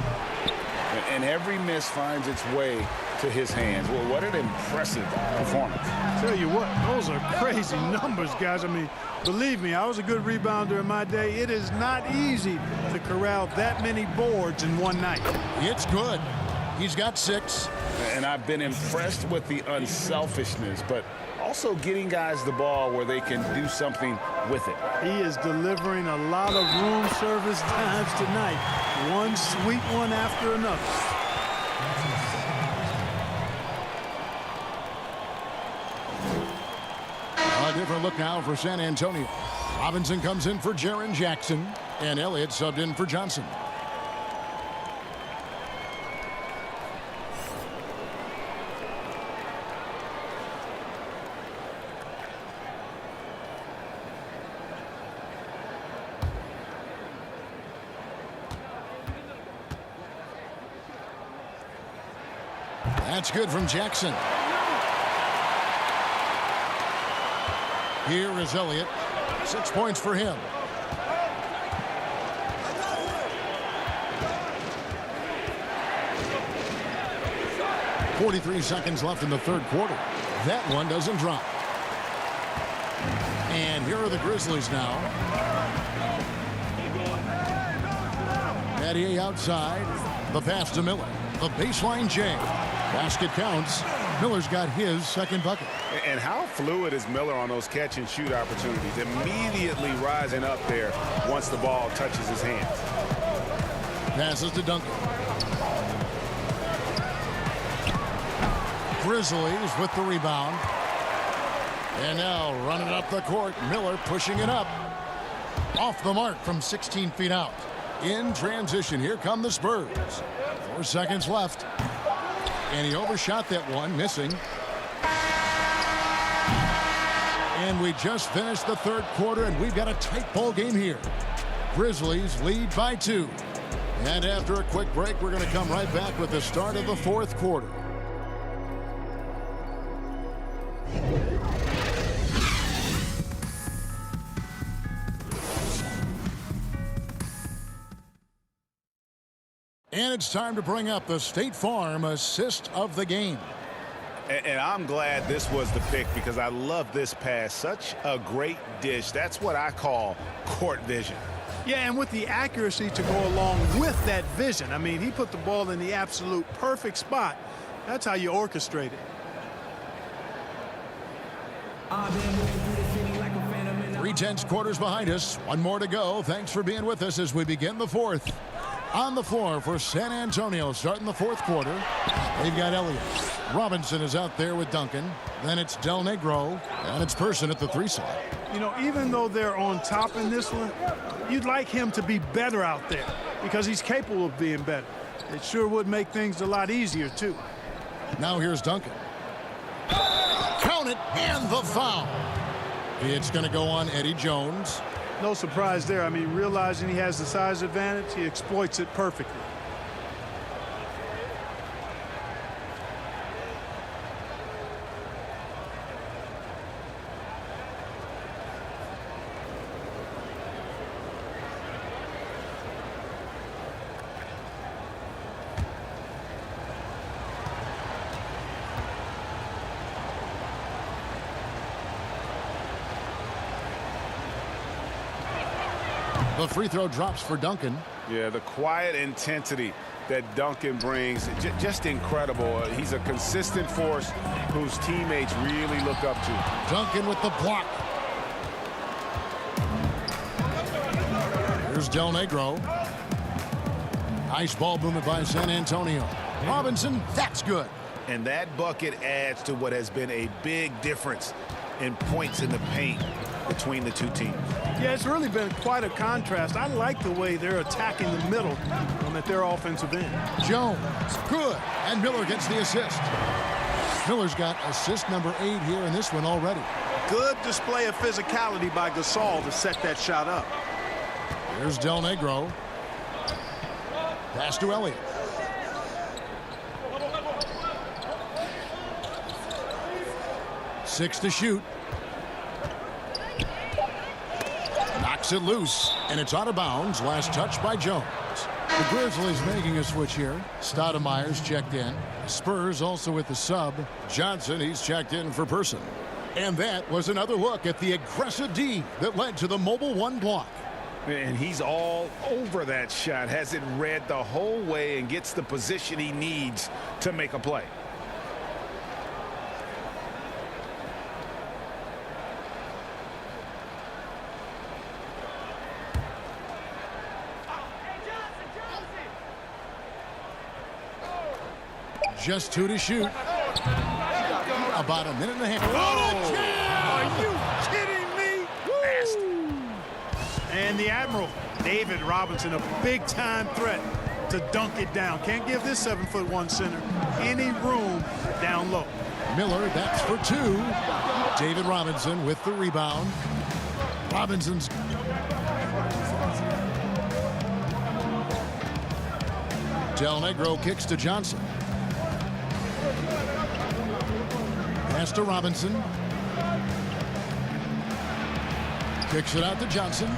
And every miss finds its way to his hands. Well, what an impressive performance.
Tell you what, those are crazy numbers, guys. I mean, believe me, I was a good rebounder in my day. It is not easy to corral that many boards in one night.
It's good. He's got 6.
And I've been impressed with the unselfishness, but also getting guys the ball where they can do something with it.
He is delivering a lot of room service times tonight. One sweet one after another.
A different look now for San Antonio. Robinson comes in for Jaren Jackson, and Elliott subbed in for Johnson. That's good from Jackson. Here is Elliott. 6 points for him. .43 seconds left in the third quarter. That one doesn't drop. And here are the Grizzlies now. Mathieu outside. The pass to Miller. The baseline J. Basket counts. Miller's got his second bucket.
And how fluid is Miller on those catch and shoot opportunities? Immediately rising up there once the ball touches his hands.
Passes to Duncan. Grizzlies with the rebound. And now running up the court. Miller pushing it up. Off the mark from 16 feet out. In transition, here come the Spurs. 4 seconds left. And he overshot that one, missing. And we just finished the third quarter, and we've got a tight ball game here. Grizzlies lead by 2. And after a quick break, we're going to come right back with the start of the fourth quarter. And it's time to bring up the State Farm assist of the game.
And I'm glad this was the pick because I love this pass. Such a great dish. That's what I call court vision.
Yeah, and with the accuracy to go along with that vision. I mean, he put the ball in the absolute perfect spot. That's how you orchestrate it.
3/10 quarters behind us. One more to go. Thanks for being with us as we begin the fourth. On the floor for San Antonio starting the fourth quarter. They've got Elliott. Robinson is out there with Duncan. Then it's Del Negro. And it's Person at the 3 slot.
You know, even though they're on top in this one, you'd like him to be better out there because he's capable of being better. It sure would make things a lot easier, too.
Now here's Duncan. Count it, and the foul. It's going to go on Eddie Jones.
No surprise there. I mean, realizing he has the size advantage, he exploits it perfectly.
The free throw drops for Duncan.
Yeah, the quiet intensity that Duncan brings, just incredible. He's a consistent force whose teammates really look up to.
Duncan with the block. Here's Del Negro. Nice ball movement by San Antonio. Robinson, that's good.
And that bucket adds to what has been a big difference in points in the paint. between the two teams.
Yeah, it's really been quite a contrast. I like the way they're attacking the middle at their offensive end.
Jones, good. And Miller gets the assist. Miller's got assist number 8 here in this one already.
Good display of physicality by Gasol to set that shot up.
Here's Del Negro. Pass to Elliott. Six to shoot. Knocks it loose, and it's out of bounds. Last touch by Jones. The Grizzlies making a switch here. Stoudemire's checked in. Spurs also with the sub. Johnson, he's checked in for Person. And that was another look at the aggressive D that led to the mobile 1 block.
And he's all over that shot. Has it read the whole way and gets the position he needs to make a play.
Just 2 to shoot. About a minute and a half.
Are you kidding me? And the Admiral, David Robinson, a big-time threat to dunk it down. Can't give this 7'1" center any room down low.
Miller, that's for 2. David Robinson with the rebound. Robinson's. Del Negro kicks to Johnson. Pass to Robinson. Kicks it out to Johnson.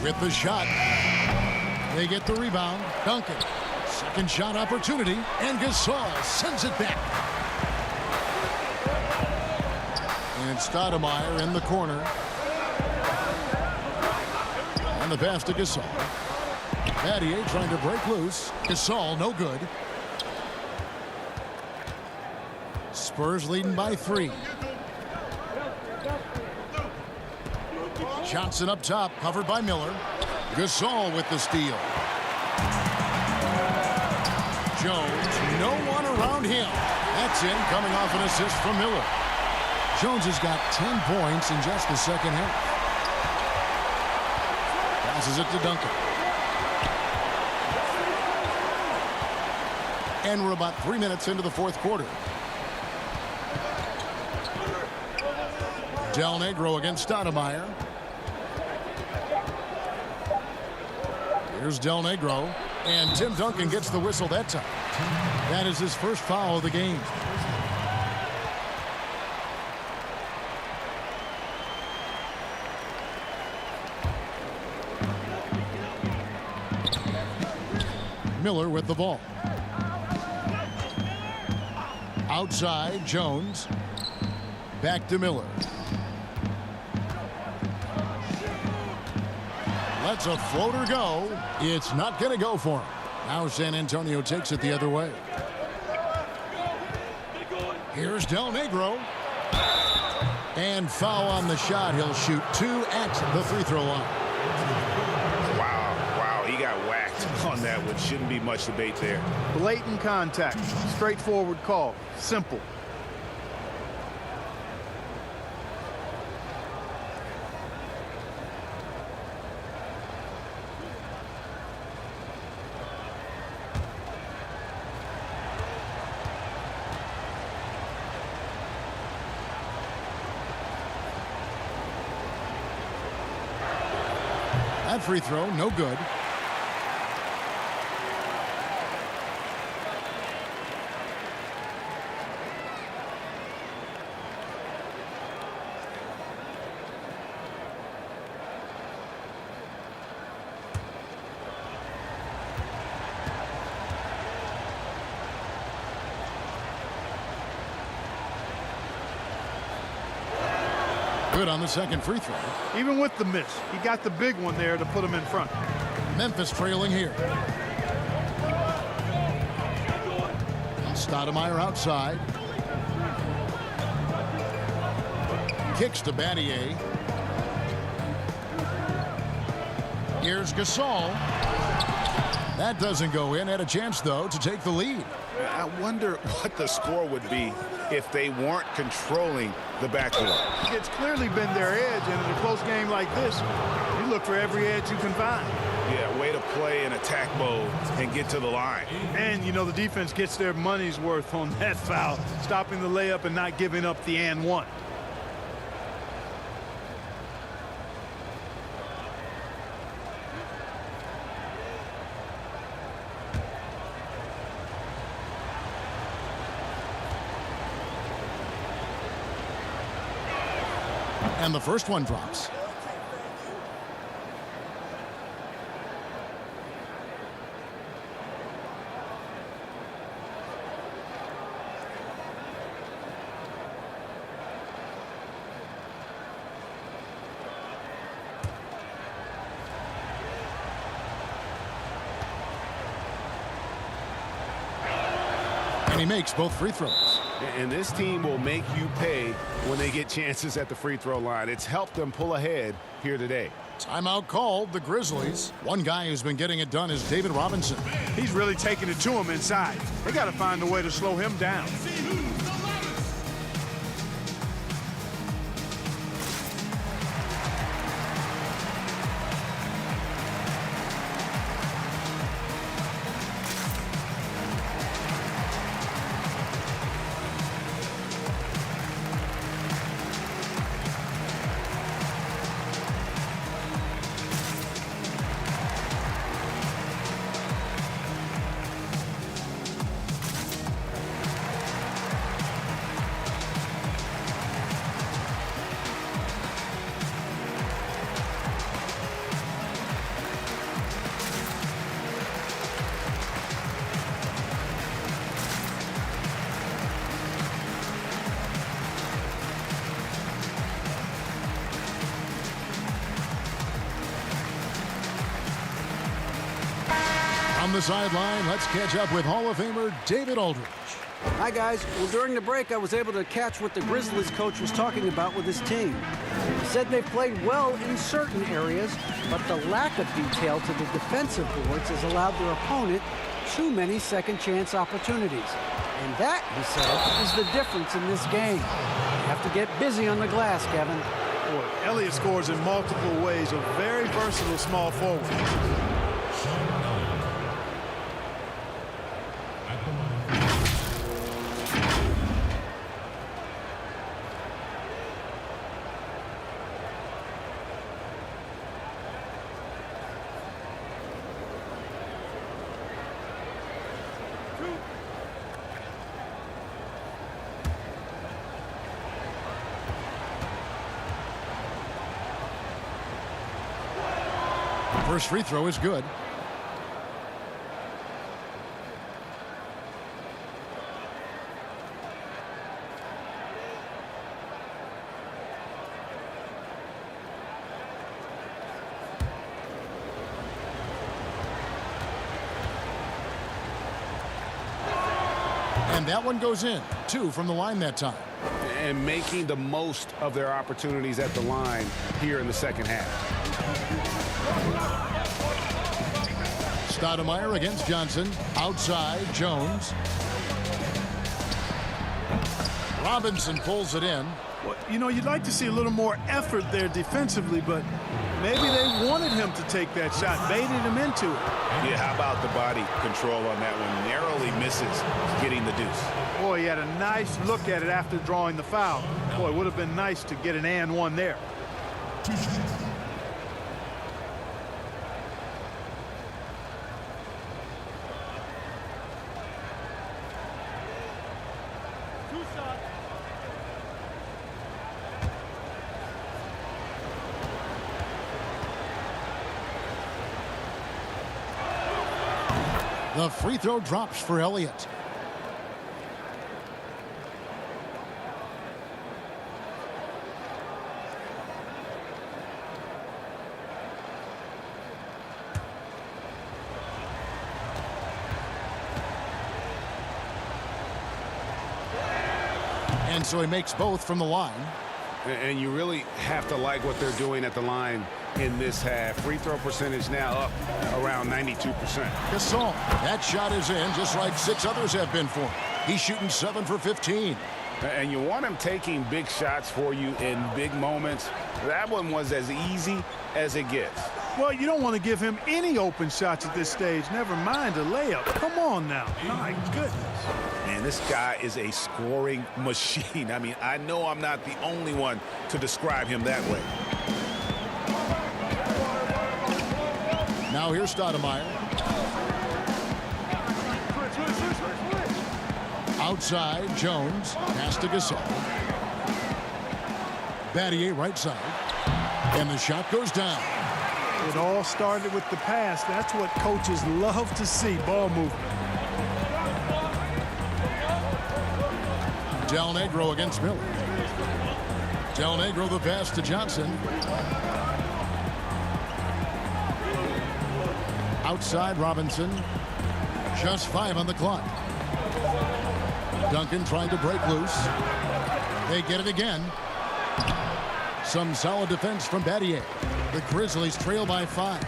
With the shot. They get the rebound. Duncan. Second shot opportunity. And Gasol sends it back. And Stoudemire in the corner. And the pass to Gasol. Battier trying to break loose. Gasol no good. Spurs leading by 3. Johnson up top, covered by Miller. Gasol with the steal. Jones, no one around him. That's in, coming off an assist from Miller. Jones has got 10 points in just the second half. Passes it to Duncan. And we're about 3 minutes into the fourth quarter. Del Negro against Stoudemire. Here's Del Negro. And Tim Duncan gets the whistle that time. That is his first foul of the game. Miller with the ball. Outside, Jones. Back to Miller. Lets a floater go. It's not going to go for him. Now San Antonio takes it the other way. Here's Del Negro. And foul on the shot. He'll shoot 2 at the free throw line.
Wow, he got whacked on that one. Shouldn't be much debate there.
Blatant contact. Straightforward call. Simple.
That free throw, no good. Good on the second free throw.
Even with the miss, he got the big one there to put him in front.
Memphis trailing here. Stoudemire outside. Kicks to Battier. Here's Gasol. That doesn't go in. Had a chance, though, to take the lead.
I wonder what the score would be if they weren't controlling the backcourt.
It's clearly been their edge, and in a close game like this, you look for every edge you can find.
Yeah, way to play in attack mode and get to the line.
And, you know, the defense gets their money's worth on that foul, stopping the layup and not giving up the and one.
And the first one drops. And he makes both free throws.
And this team will make you pay when they get chances at the free throw line. It's helped them pull ahead here today.
Timeout called, the Grizzlies. One guy who's been getting it done is David Robinson.
He's really taking it to him inside. They got to find a way to slow him down.
On the sideline, let's catch up with Hall of Famer David Aldridge.
Hi, guys. Well, during the break, I was able to catch what the Grizzlies coach was talking about with his team. He said they've played well in certain areas, but the lack of detail to the defensive boards has allowed their opponent too many second-chance opportunities. And that, he said, is the difference in this game. You have to get busy on the glass, Kevin.
Boy, Elliott scores in multiple ways, a very versatile small forward.
First free throw is good. And that one goes in. 2 from the line that time.
And making the most of their opportunities at the line here in the second half.
Stoudemire against Johnson. Outside, Jones. Robinson pulls it in.
Well, you know, you'd like to see a little more effort there defensively, but maybe they wanted him to take that shot, baited him into it.
Yeah, how about the body control on that one? Narrowly misses getting the deuce.
Boy, he had a nice look at it after drawing the foul. Boy, it would have been nice to get an and one there.
The free throw drops for Elliott. And so he makes both from the line.
And you really have to like what they're doing at the line in this half. Free throw percentage now up around 92%.
Gasol, that shot is in just like 6 others have been for him. He's shooting 7 for 15.
And you want him taking big shots for you in big moments. That one was as easy as it gets.
Well, you don't want to give him any open shots at this stage, never mind a layup. Come on now. My goodness.
Man, this guy is a scoring machine. I mean, I know I'm not the only one to describe him that way.
Now here's Stoudemire. Outside, Jones. Pass to Gasol. Battier right side. And the shot goes down.
It all started with the pass. That's what coaches love to see, ball movement.
Del Negro against Miller. Del Negro the pass to Johnson. Outside Robinson. Just 5 on the clock. Duncan trying to break loose. They get it again. Some solid defense from Battier. The Grizzlies trail by 5.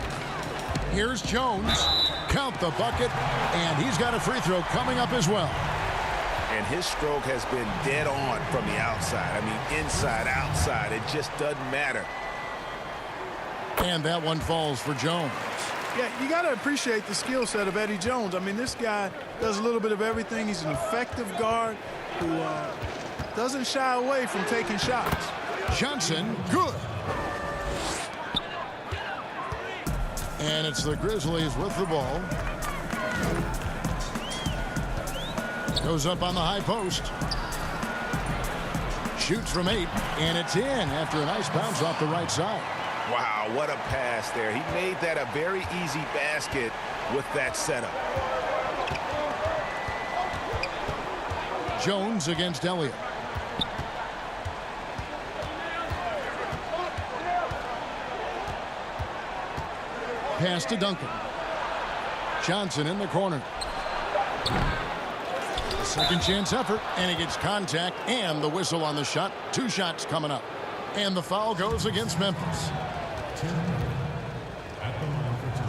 Here's Jones. Count the bucket. And he's got a free throw coming up as well.
And his stroke has been dead on from the outside. I mean, inside, outside. It just doesn't matter.
And that one falls for Jones.
Yeah, you got to appreciate the skill set of Eddie Jones. I mean, this guy does a little bit of everything. He's an effective guard who doesn't shy away from taking shots.
Johnson, good. And it's the Grizzlies with the ball. Goes up on the high post. Shoots from 8, and it's in after a nice bounce off the right side.
Wow, what a pass there. He made that a very easy basket with that setup.
Jones against Elliott. Pass to Duncan. Johnson in the corner. Second chance effort, and he gets contact and the whistle on the shot. 2 shots coming up. And the foul goes against Memphis.
Tim at the line for 2.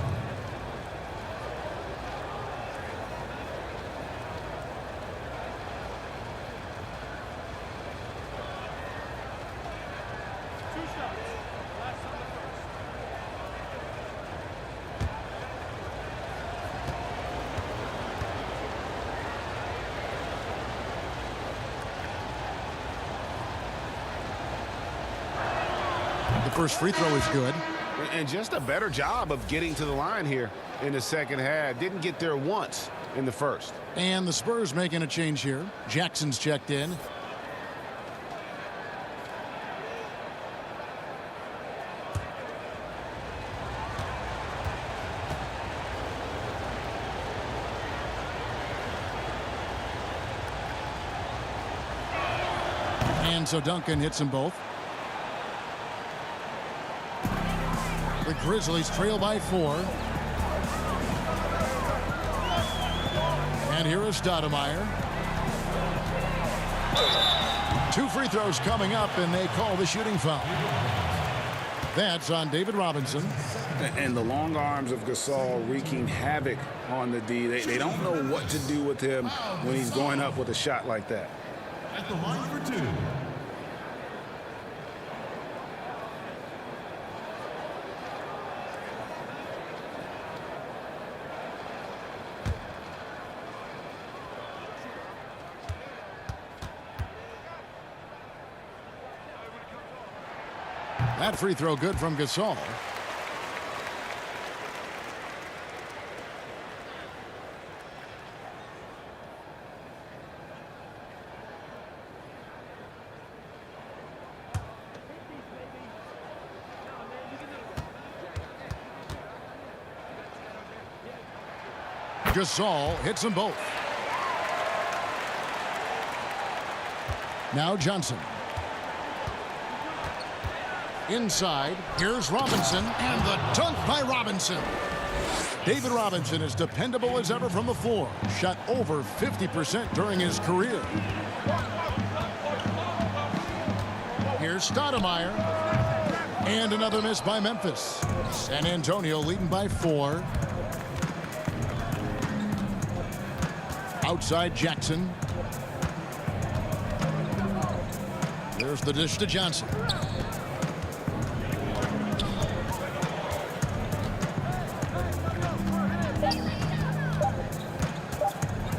The first free throw is good.
And just a better job of getting to the line here in the second half. Didn't get there once in the first.
And the Spurs making a change here. Jackson's checked in. And so Duncan hits them both. The Grizzlies trail by 4. And here is Stoudemire. 2 free throws coming up, and they call the shooting foul. That's on David Robinson.
And the long arms of Gasol wreaking havoc on the D. They don't know what to do with him when he's going up with a shot like that.
At the line for 2.
That free throw good from Gasol. Gasol hits them both. Now Johnson. Inside, here's Robinson, and the dunk by Robinson. David Robinson is dependable as ever from the floor. Shot over 50% during his career. Here's Stoudemire. And another miss by Memphis. San Antonio leading by 4. Outside Jackson. There's the dish to Johnson.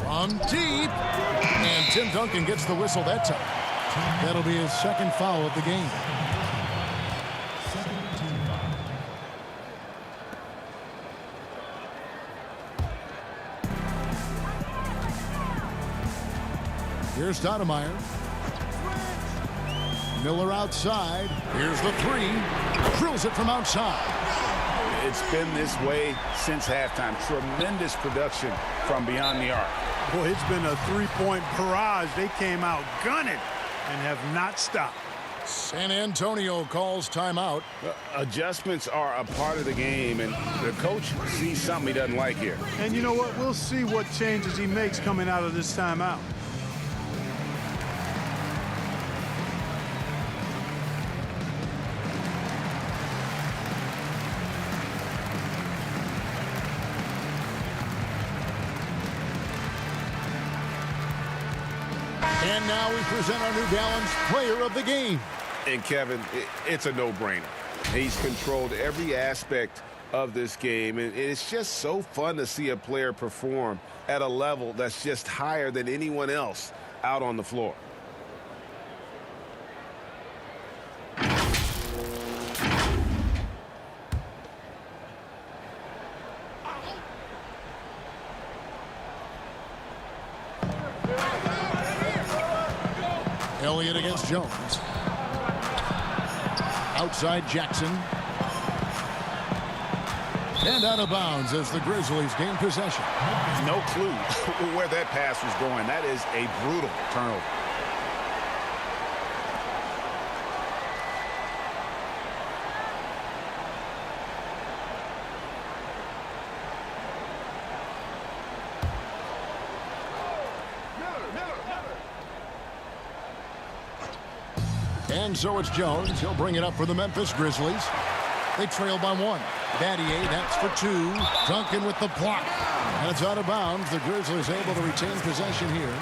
From deep. And Tim Duncan gets the whistle that time. That'll be his second foul of the game. Here's Stoudemire. Miller outside. Here's the 3. Drills it from outside.
It's been this way since halftime. Tremendous production from beyond the arc.
Boy, it's been a three-point barrage. They came out gunning and have not stopped.
San Antonio calls timeout.
Adjustments are a part of the game, and the coach sees something he doesn't like here.
And you know what? We'll see what changes he makes coming out of this timeout.
And now we present our New Balance player of the game.
And Kevin, it's a no-brainer. He's controlled every aspect of this game, and it's just so fun to see a player perform at a level that's just higher than anyone else out on the floor.
Elliott against Jones. Outside Jackson. And out of bounds as the Grizzlies gain possession.
No clue where that pass was going. That is a brutal turnover.
And so it's Jones. He'll bring it up for the Memphis Grizzlies. They trail by 1. Battier, that's for 2. Duncan with the block. And it's out of bounds. The Grizzlies able to retain possession here.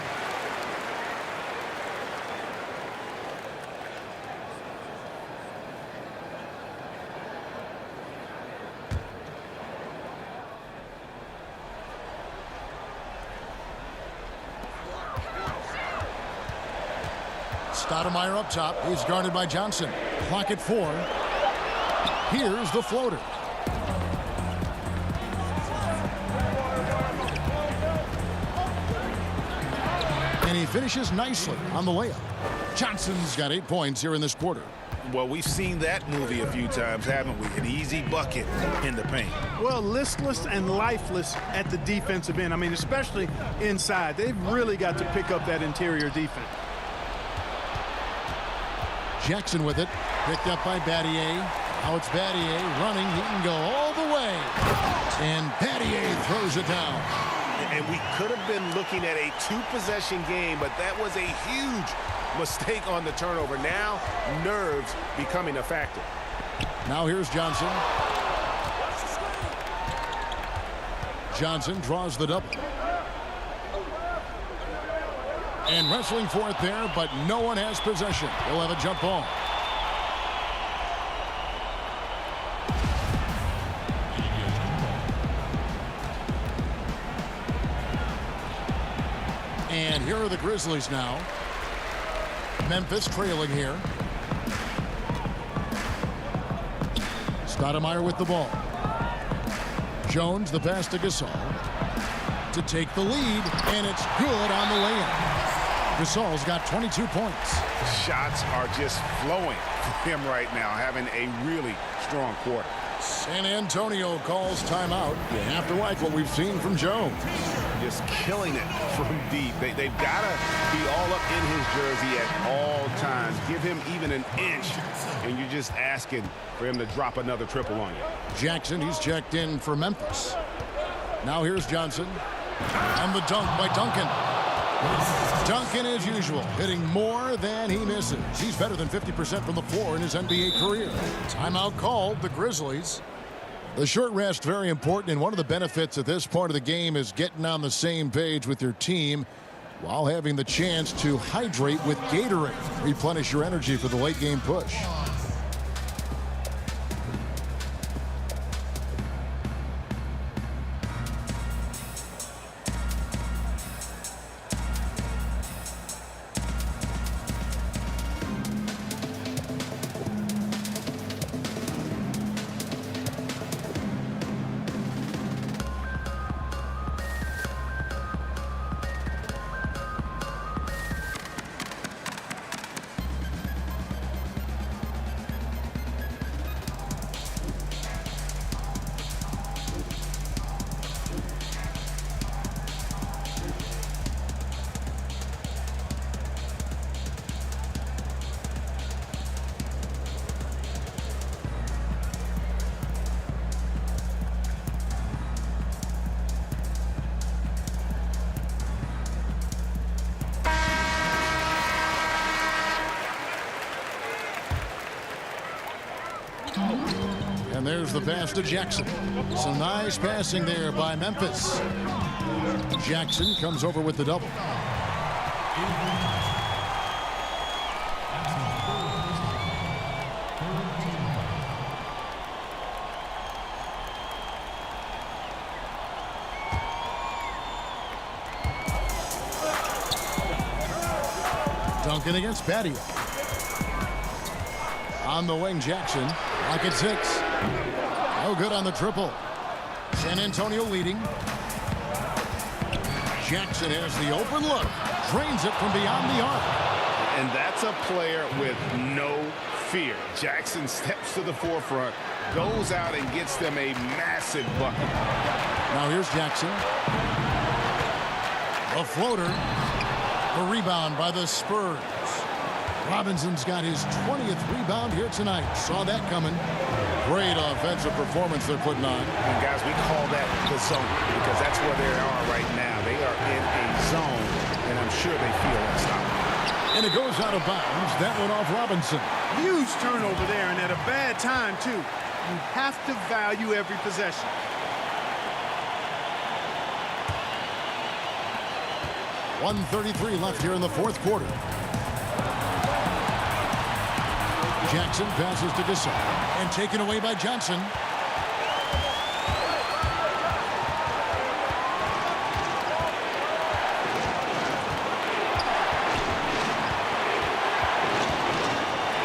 Stoudemire up top. He's guarded by Johnson. Clock at 4. Here's the floater. And he finishes nicely on the layup. Johnson's got 8 points here in this quarter.
Well, we've seen that movie a few times, haven't we? An easy bucket in the paint.
Well, listless and lifeless at the defensive end. I mean, especially inside. They've really got to pick up that interior defense.
Jackson with it. Picked up by Battier. Now it's Battier running. He can go all the way. And Battier throws it down.
And we could have been looking at a 2-possession game, but that was a huge mistake on the turnover. Now, nerves becoming a factor.
Now here's Johnson. Johnson draws the double. And wrestling for it there, but no one has possession. He'll have a jump ball. And here are the Grizzlies now. Memphis trailing here. Stoudemire with the ball. Jones, the pass to Gasol. To take the lead, and it's good on the layup. Gasol's got 22 points.
Shots are just flowing for him right now, having a really strong quarter.
San Antonio calls timeout. You have to like what we've seen from Jones.
Just killing it from deep. They've got to be all up in his jersey at all times. Give him even an inch, and you're just asking for him to drop another triple on you.
Jackson, he's checked in for Memphis. Now here's Johnson. And the dunk by Duncan. Duncan, as usual, hitting more than he misses. He's better than 50% from the floor in his NBA career. Timeout called, the Grizzlies. The short rest, very important, and one of the benefits of this part of the game is getting on the same page with your team while having the chance to hydrate with Gatorade. Replenish your energy for the late game push. And there's the pass to Jackson. Some nice passing there by Memphis. Jackson comes over with the double. Duncan against Badia. On the wing, Jackson. Lock at 6. No good on the triple. San Antonio leading. Jackson has the open look. Drains it from beyond the arc.
And that's a player with no fear. Jackson steps to the forefront, goes out and gets them a massive bucket.
Now here's Jackson. A floater. The rebound by the Spurs. Robinson's got his 20th rebound here tonight. Saw that coming. Great offensive performance they're putting on.
And guys, we call that the zone because that's where they are right now. They are in a zone, and I'm sure they feel unstoppable.
And it goes out of bounds. That one off Robinson.
Huge turnover there, and at a bad time, too. You have to value every possession.
.133 left here in the fourth quarter. Jackson passes to Gasol and taken away by Johnson.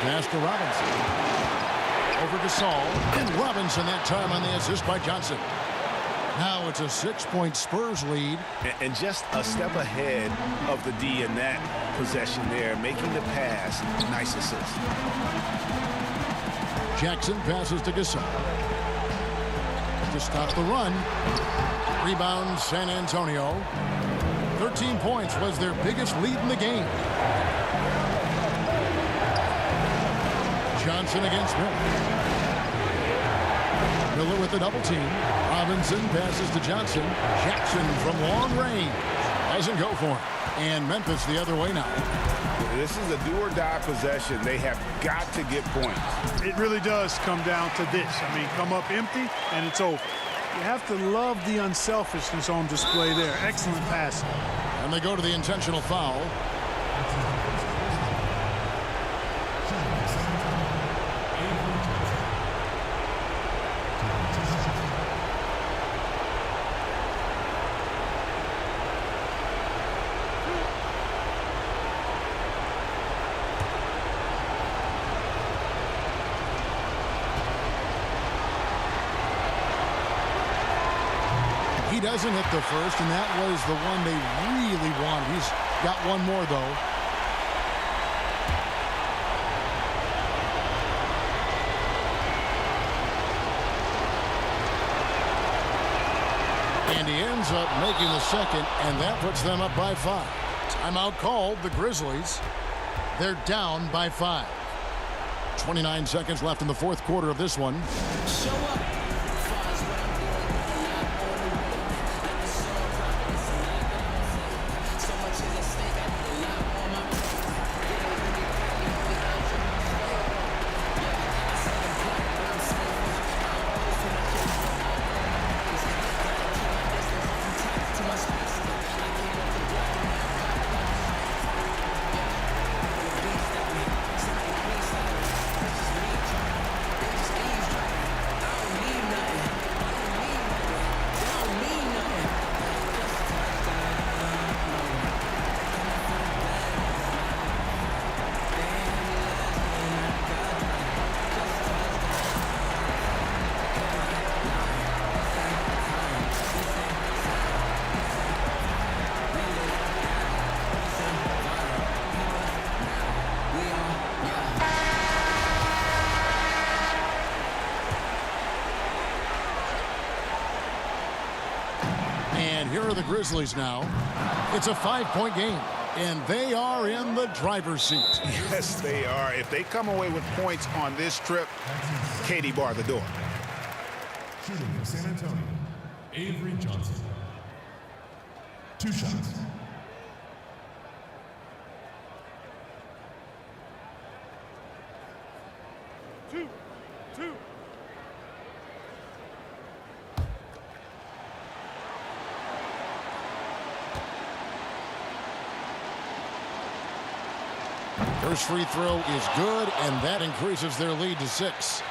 Pass to Robinson. Over Gasol, and Robinson that time on the assist by Johnson. Now it's a 6-point Spurs lead.
And just a step ahead of the D in that possession there, making the pass. Nice assist.
Jackson passes to Gasol. To stop the run. Rebound San Antonio. 13 points was their biggest lead in the game. Johnson against Miller. Miller with the double team. Robinson passes to Johnson. Jackson from long range. Doesn't go for him. And Memphis the other way now.
This is a do-or-die possession. They have got to get points.
It really does come down to this. I mean, come up empty, and it's over. You have to love the unselfishness on display there. Excellent passing.
And they go to the intentional foul. He doesn't hit the first, and that was the one they really wanted. He's got one more, though. And he ends up making the second, and that puts them up by 5. Timeout called, the Grizzlies. They're down by 5. 29 seconds left in the fourth quarter of this one.
Show up.
Grizzlies now. It's a 5-point game, and they are in the driver's seat.
Yes, they are. If they come away with points on this trip, Katie bar the door.
Shooting for San Antonio, Avery Johnson. 2 shots.
Two.
First free throw is good, and that increases their lead to 6.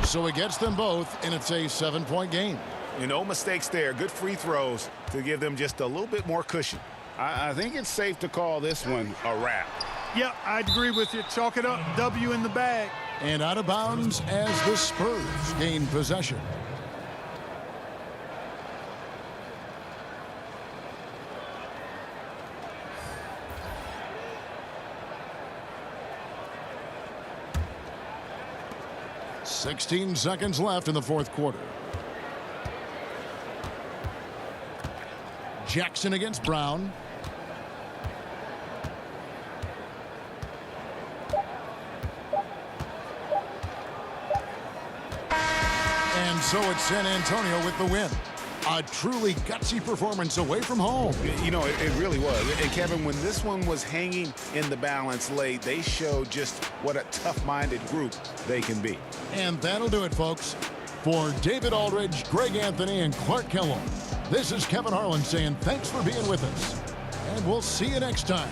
So it gets them both, and it's a 7-point game.
No mistakes there. Good free throws to give them just a little bit more cushion. I think it's safe to call this one a wrap.
Yep, I'd agree with you. Chalk it up. W in the bag.
And out of bounds as the Spurs gain possession. "16 seconds left in the fourth quarter. Jackson against Brown. And so it's San Antonio with the win. A truly gutsy performance away from home.
You know, it really was. And Kevin, when this one was hanging in the balance late, they showed just what a tough-minded group they can be.
And that'll do it, folks. For David Aldridge, Greg Anthony, and Clark Kellogg, this is Kevin Harlan saying thanks for being with us. And we'll see you next time.